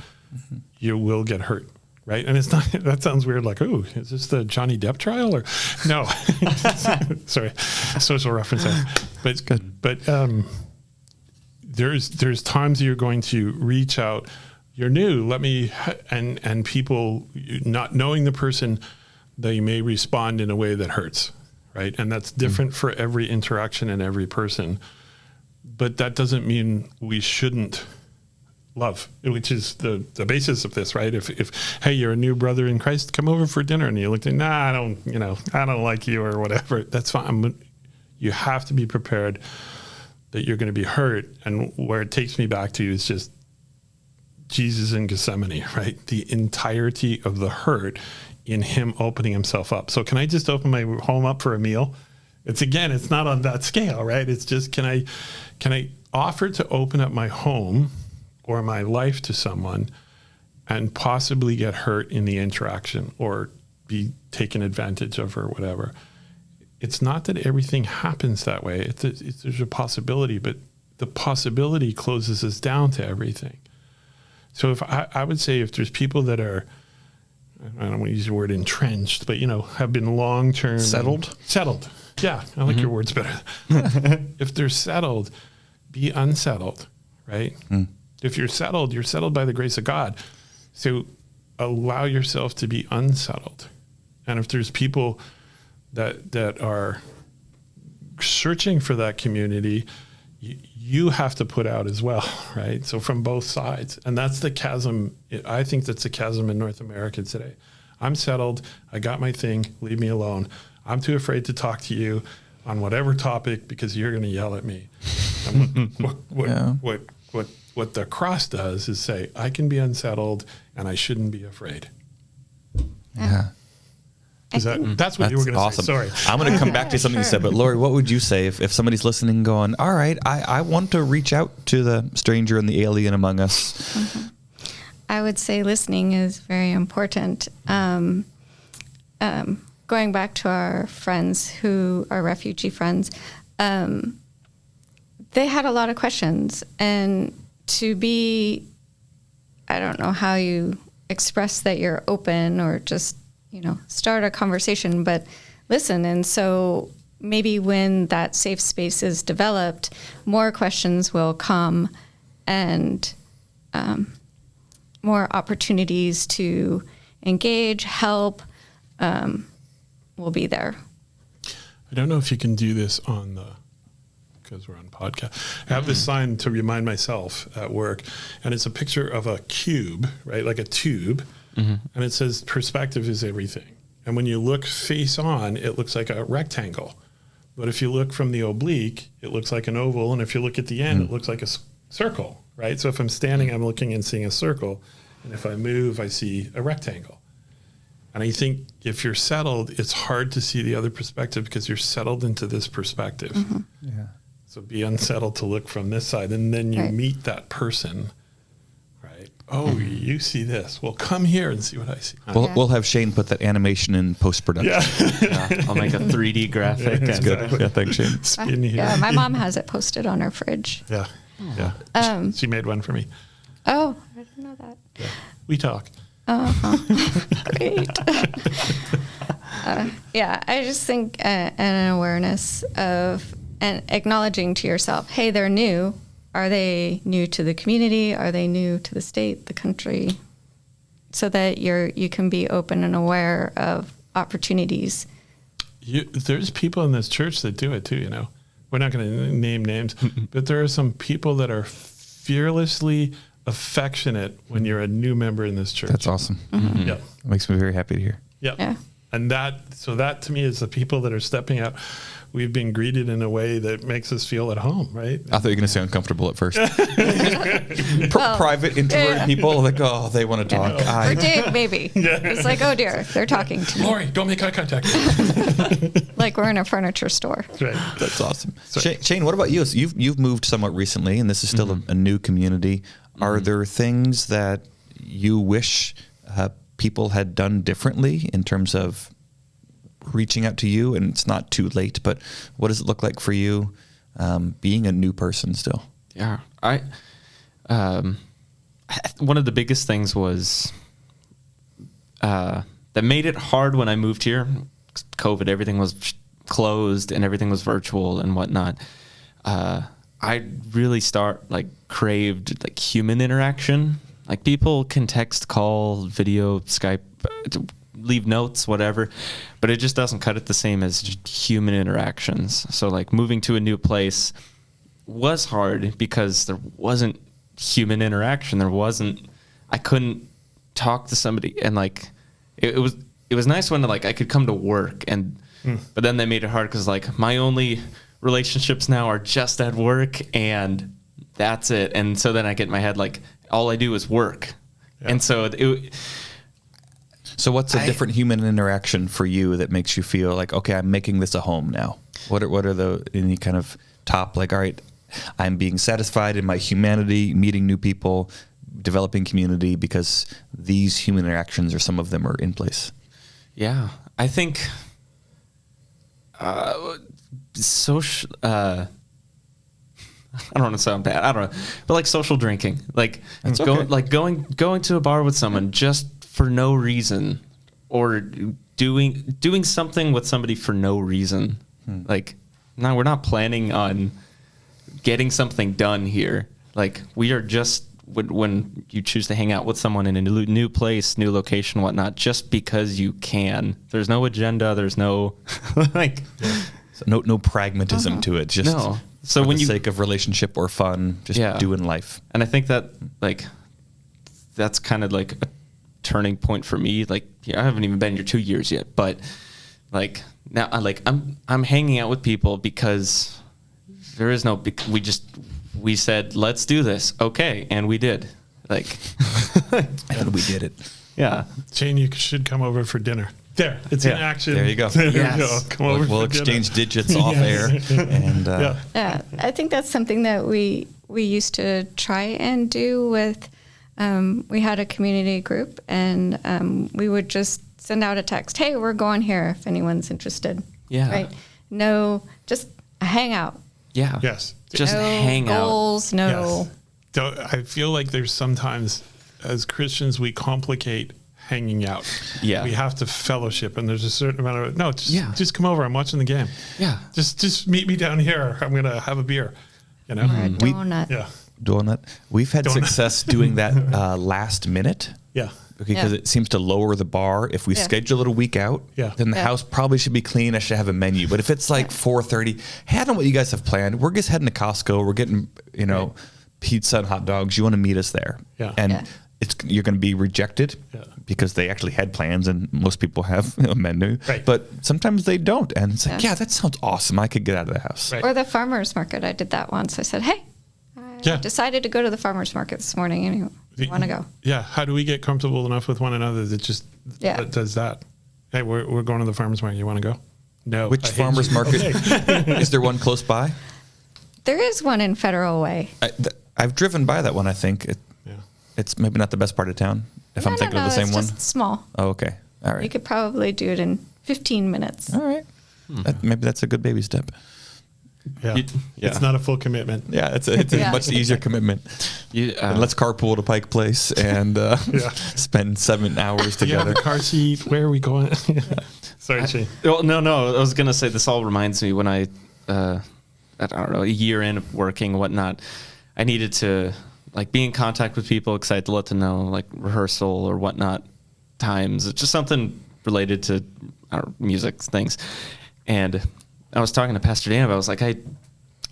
you will get hurt. Right. And it's not, that sounds weird. Like, oh, is this the Johnny Depp trial or no? Sorry. Social reference there. But it's good. But, there's times you're going to reach out, you're new, and people not knowing the person, they may respond in a way that hurts. Right. And that's different for every interaction and every person. But that doesn't mean we shouldn't love, which is the basis of this, right? If hey, you're a new brother in Christ, come over for dinner, and you look at, I don't like you or whatever. That's fine. You have to be prepared that you're going to be hurt. And where it takes me back to is just Jesus in Gethsemane, right? The entirety of the hurt in him opening himself up. So can I just open my home up for a meal? It's not on that scale, right? It's just, can I offer to open up my home or my life to someone and possibly get hurt in the interaction or be taken advantage of or whatever? It's not that everything happens that way. There's a possibility, but the possibility closes us down to everything. So if I would say if there's people that are, I don't want to use the word entrenched, but have been long-term settled. Yeah, I like your words better. If they're settled, be unsettled, right? If you're settled by the grace of God. So allow yourself to be unsettled. And if there's people that are searching for that community, you have to put out as well, right? So from both sides. And that's the chasm. I think that's the chasm in North America today. I'm settled. I got my thing. Leave me alone. I'm too afraid to talk to you on whatever topic because you're going to yell at me. And what the cross does is say, I can be unsettled and I shouldn't be afraid. Yeah. That's what you were going to say. Sorry. I'm going to come back to something you said, but Laurie, what would you say if somebody's listening going, all right, I want to reach out to the stranger and the alien among us? I would say listening is very important. Going back to our friends who are refugee friends, they had a lot of questions. And to be, I don't know how you express that you're open or just, start a conversation, but listen. And so maybe when that safe space is developed, more questions will come and more opportunities to engage, help, will be there. I don't know if you can do this because we're on podcast. I have this sign to remind myself at work, and it's a picture of a cube, right? Like a tube. And it says perspective is everything. And when you look face on, it looks like a rectangle. But if you look from the oblique, it looks like an oval. And if you look at the end, it looks like a circle, right? So if I'm standing, I'm looking and seeing a circle. And if I move, I see a rectangle. And I think if you're settled, it's hard to see the other perspective because you're settled into this perspective. Yeah. So be unsettled to look from this side. And then you Right. meet that person, right? Oh, you see this. Well, come here and see what I see. We'll have Shane put that animation in post-production. I'll make a 3D graphic. Yeah, and exactly. Yeah, thanks, Shane. Spin here. Yeah, my mom has it posted on her fridge. Yeah. She made one for me. Oh, I didn't know that. Yeah. We talk. Great. Yeah, I just think an awareness of and acknowledging to yourself, hey, they're new. Are they new to the community? Are they new to the state, the country? So that you can be open and aware of opportunities. There's people in this church that do it too, you know. We're not going to name names, but there are some people that are fearlessly affectionate when you're a new member in this church. That's awesome. Yeah. It makes me very happy to hear. Yeah. And that to me is the people that are stepping out. We've been greeted in a way that makes us feel at home, right? I thought you were going to say uncomfortable at first. Private, introverted people, like, oh, they want to talk. Or Dave, maybe. It's like, oh dear, they're talking to me. Laurie, don't make eye contact. Like we're in a furniture store. Right. That's awesome. Shane, what about you? So you've moved somewhat recently, and this is still a new community. Are there things that you wish people had done differently in terms of reaching out to you? And it's not too late, but what does it look like for you being a new person still? Yeah, one of the biggest things was that made it hard when I moved here. COVID, everything was closed and everything was virtual and whatnot. I really craved like human interaction. Like people can text, call, video, Skype, leave notes, whatever, but it just doesn't cut it the same as just human interactions. So like moving to a new place was hard because there wasn't human interaction. I couldn't talk to somebody, and like it was nice when like I could come to work but then they made it hard because like my only relationships now are just at work and that's it. And so then I get in my head like all I do is work. Yeah. And so So what's a different human interaction for you that makes you feel like, okay, I'm making this a home now? What are any kind of top, like, all right, I'm being satisfied in my humanity, meeting new people, developing community because these human interactions or some of them are in place? Yeah, I think social. I don't want to sound bad. I don't know, but like social drinking, like going to a bar with someone just for no reason, or doing something with somebody for no reason. Like, no, we're not planning on getting something done here. Like, we are just when you choose to hang out with someone in a new place, new location, whatnot, just because you can. There's no agenda. There's no like. So no pragmatism to it. Just no. So for when the sake of relationship or fun, just doing life. And I think that like that's kind of like a turning point for me. Like, I haven't even been here 2 years yet, but like now I'm hanging out with people because there is no. We said let's do this, okay, and we did. Like, and we did it. Yeah, Shane, you should come over for dinner. There, it's in action. There you go. There you go. Come over. We'll exchange digits off air, and yeah, I think that's something that we used to try and do with. We had a community group, and we would just send out a text. Hey, we're going here if anyone's interested. Yeah. Right. No, just a hangout. Yeah. Yes. Just no hang goals, out. No. Yes. I feel like there's sometimes as Christians we complicate hanging out. Yeah. We have to fellowship, and there's a certain amount of just come over. I'm watching the game. Yeah. Just meet me down here. I'm gonna have a beer. You know. Or a donut. Yeah. Donut. We've had success doing that last minute. Yeah. because it seems to lower the bar. If we schedule it a week out, then the house probably should be clean. I should have a menu. But if it's like 4:30, hey, I don't know what you guys have planned. We're just heading to Costco. We're getting, pizza and hot dogs. You want to meet us there. And you're going to be rejected because they actually had plans, and most people have a menu. But sometimes they don't. And it's like, that sounds awesome. I could get out of the house. Or the farmer's market. I did that once. I said, hey, I decided to go to the farmer's market this morning. And you want to go? Yeah. How do we get comfortable enough with one another that just does that? Hey, we're going to the farmer's market. You want to go? No. Which farmer's market? Is there one close by? There is one in Federal Way. I've driven by that one, I think. It's maybe not the best part of town, if I'm thinking of the same one. It's just small. Oh, okay. All right. You could probably do it in 15 minutes. All right. Maybe that's a good baby step. Yeah. It's not a full commitment. Yeah, it's a much easier commitment. And let's carpool to Pike Place and spend 7 hours together. You have a car seat. Where are we going? Sorry, Shane. No. I was going to say, this all reminds me when I don't know, a year in of working and whatnot, I needed to be in contact with people, excited to let them know rehearsal or whatnot times. It's just something related to music things. And I was talking to Pastor Dan about, I was like, I've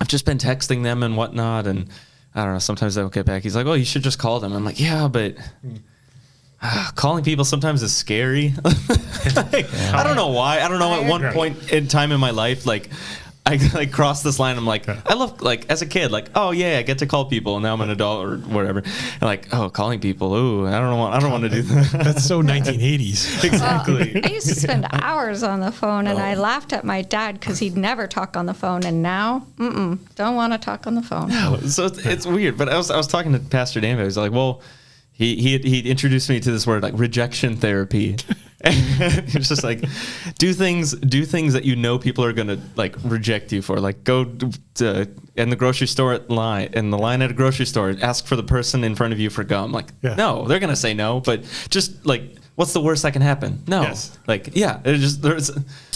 just been texting them and whatnot, and I don't know, sometimes they don't get back. He's like, oh, you should just call them. I'm like, yeah, but calling people sometimes is scary. I don't know why. I don't know, at one point in time in my life, I crossed this line. I'm like, I love, as a kid, oh yeah, I get to call people, and now I'm an adult or whatever. And calling people, ooh, I don't want to do that. That's so 1980s. Exactly. I used to spend hours on the phone, and I laughed at my dad because he'd never talk on the phone, and now, don't want to talk on the phone. No, so it's weird. But I was talking to Pastor Dan. He was like, well, he introduced me to this word, rejection therapy. He was just like, do things that people are gonna reject you for. Go to in the grocery store in the line at a grocery store, ask for the person in front of you for gum. No, they're gonna say no, but just what's the worst that can happen? No. Yes. There's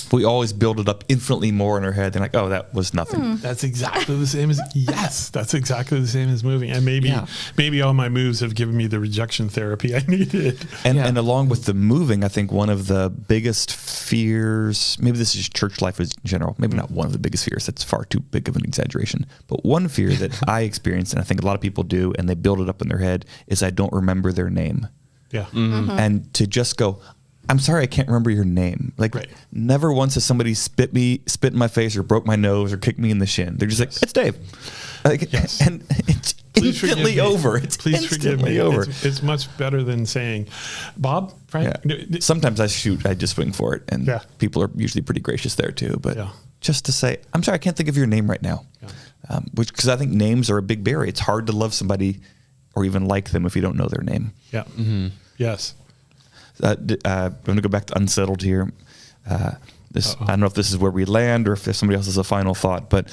we always build it up infinitely more in our head. They're oh, that was nothing. That's exactly the same as that's exactly the same as moving. And maybe all my moves have given me the rejection therapy I needed. And along with the moving, I think one of the biggest fears, maybe this is church life in general, maybe not one of the biggest fears, that's far too big of an exaggeration, but one fear that I experienced, and I think a lot of people do, and they build it up in their head, is I don't remember their name. Yeah. Mm-hmm. And to just go, I'm sorry, I can't remember your name. Never once has somebody spit in my face or broke my nose or kicked me in the shin. They're just it's Dave. And it's instantly over. It's Please forgive me. Over. It's much better than saying, Bob, Frank. Yeah. Sometimes I just swing for it, and people are usually pretty gracious there too. But just to say, I'm sorry, I can't think of your name right now. Yeah. Because I think names are a big barrier. It's hard to love somebody or even like them if you don't know their name. Yeah. Mm-hmm. Yes. I'm going to go back to unsettled here. I don't know if this is where we land or if somebody else has a final thought, but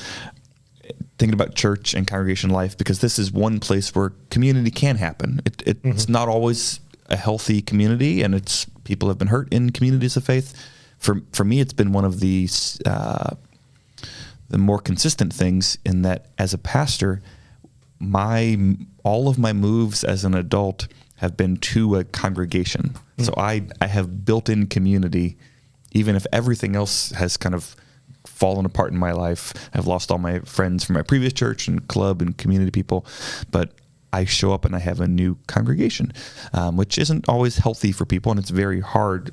thinking about church and congregation life, because this is one place where community can happen. It's not always a healthy community, and people have been hurt in communities of faith. For me, it's been one of the more consistent things in that as a pastor, all of my moves as an adult have been to a congregation. So I have built-in community, even if everything else has kind of fallen apart in my life. I've lost all my friends from my previous church and club and community people, but I show up and I have a new congregation, which isn't always healthy for people, and it's very hard.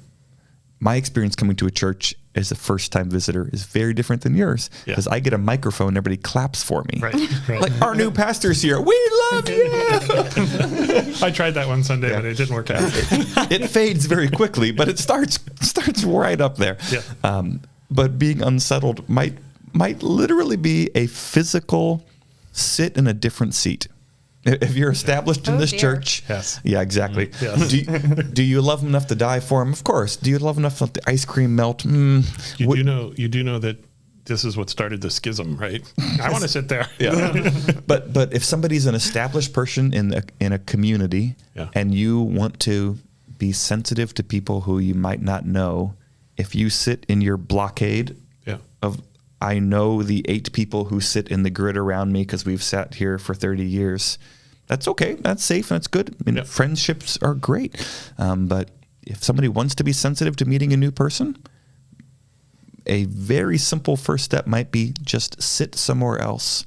My experience coming to a church as a first-time visitor is very different than yours, because I get a microphone and everybody claps for me. Right. Our new pastor's here. We love you. I tried that one Sunday, but it didn't work out. It fades very quickly, but it starts right up there. Yeah. But being unsettled might literally be a physical sit in a different seat. If you're established in this church, yeah, exactly. Yes. Do you love him enough to die for him? Of course. Do you love him enough to let the ice cream melt? You do know that this is what started the schism, right? I want to sit there. Yeah. But if somebody's an established person in a community, and you want to be sensitive to people who you might not know, if you sit in your blockade of, I know the 8 people who sit in the grid around me because we've sat here for 30 years. that's okay. That's safe and that's good. I mean, Yep. friendships are great. But if somebody wants to be sensitive to meeting a new person, a very simple first step might be just sit somewhere else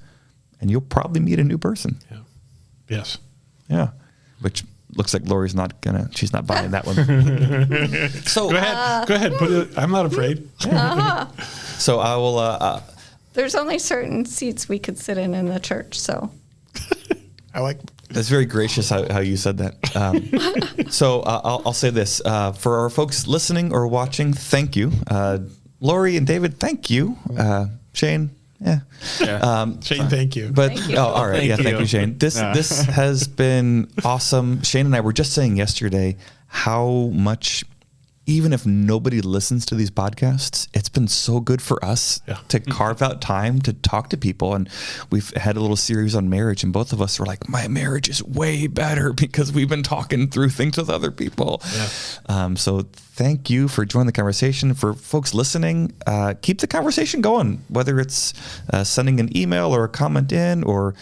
and you'll probably meet a new person. Yeah. Yes. Yeah. Which looks like Laurie's she's not buying that one. So Go ahead. Put it. I'm not afraid. So I will, There's only certain seats we could sit in the church, so. I like. that's very gracious how you said that. So I'll say this, for our folks listening or watching, thank you. Laurie and David, thank you. Shane, yeah. Shane, thank you. But Thank you. all right, Thank thank you. you, Shane. This has been awesome. Shane and I were just saying yesterday how much, even if nobody listens to these podcasts, it's been so good for us to carve out time to talk to people. And we've had a little series on marriage, and both of us were like, my marriage is way better because we've been talking through things with other people. Yeah. So thank you for joining the conversation. For folks listening, keep the conversation going, whether it's sending an email or a comment in, or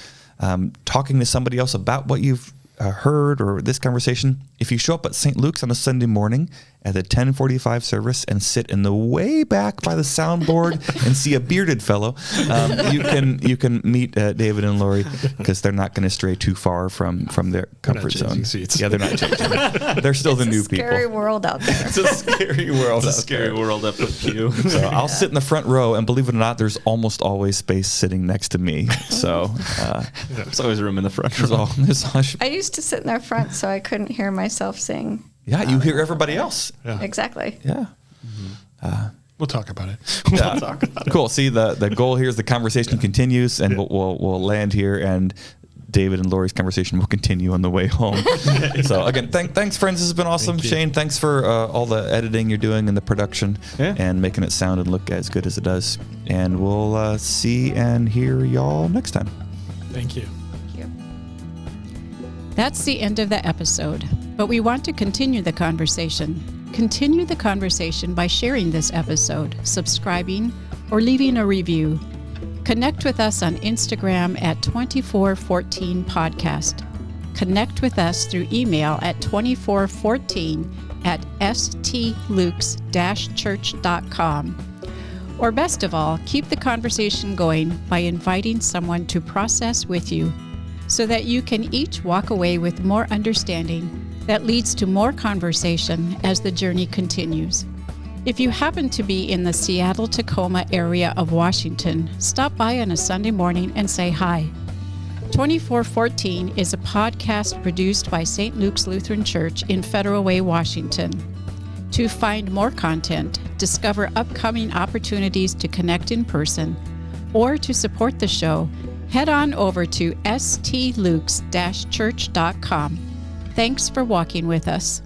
talking to somebody else about what you've heard or this conversation. If you show up at St. Luke's on a Sunday morning at the 10:45 service and sit in the way back by the soundboard and see a bearded fellow, you can meet David and Laurie, because they're not going to stray too far from their comfort zone. changing seats. Yeah, they're not changing. They're still the new people. Scary world out there. It's a scary world. It's a scary world up with you. So I'll sit in the front row, and believe it or not, there's almost always space sitting next to me. So There's always room in the front there's row. all, I used to sit in their front so I couldn't hear myself sing. yeah, you hear everybody else. Yeah. Exactly. Yeah. We'll talk about it. Yeah. Cool. See, the goal here is the conversation continues, and we'll land here, and David and Laurie's conversation will continue on the way home. So again, thanks, friends. This has been awesome. Thank you. Shane, thanks for all the editing you're doing and the production, Yeah. and making it sound and look as good as it does. And we'll see and hear y'all next time. Thank you. Thank you. That's the end of the episode, but we want to continue the conversation. Continue the conversation by sharing this episode, subscribing, or leaving a review. Connect with us on Instagram at 2414 Podcast. Connect with us through email at 2414@stlukes-church.com. Or best of all, keep the conversation going by inviting someone to process with you, so that you can each walk away with more understanding that leads to more conversation as the journey continues. If you happen to be in the Seattle-Tacoma area of Washington, stop by on a Sunday morning and say hi. 2414 is a podcast produced by St. Luke's Lutheran Church in Federal Way, Washington. To find more content, discover upcoming opportunities to connect in person, or to support the show, head on over to stlukes-church.com. Thanks for walking with us.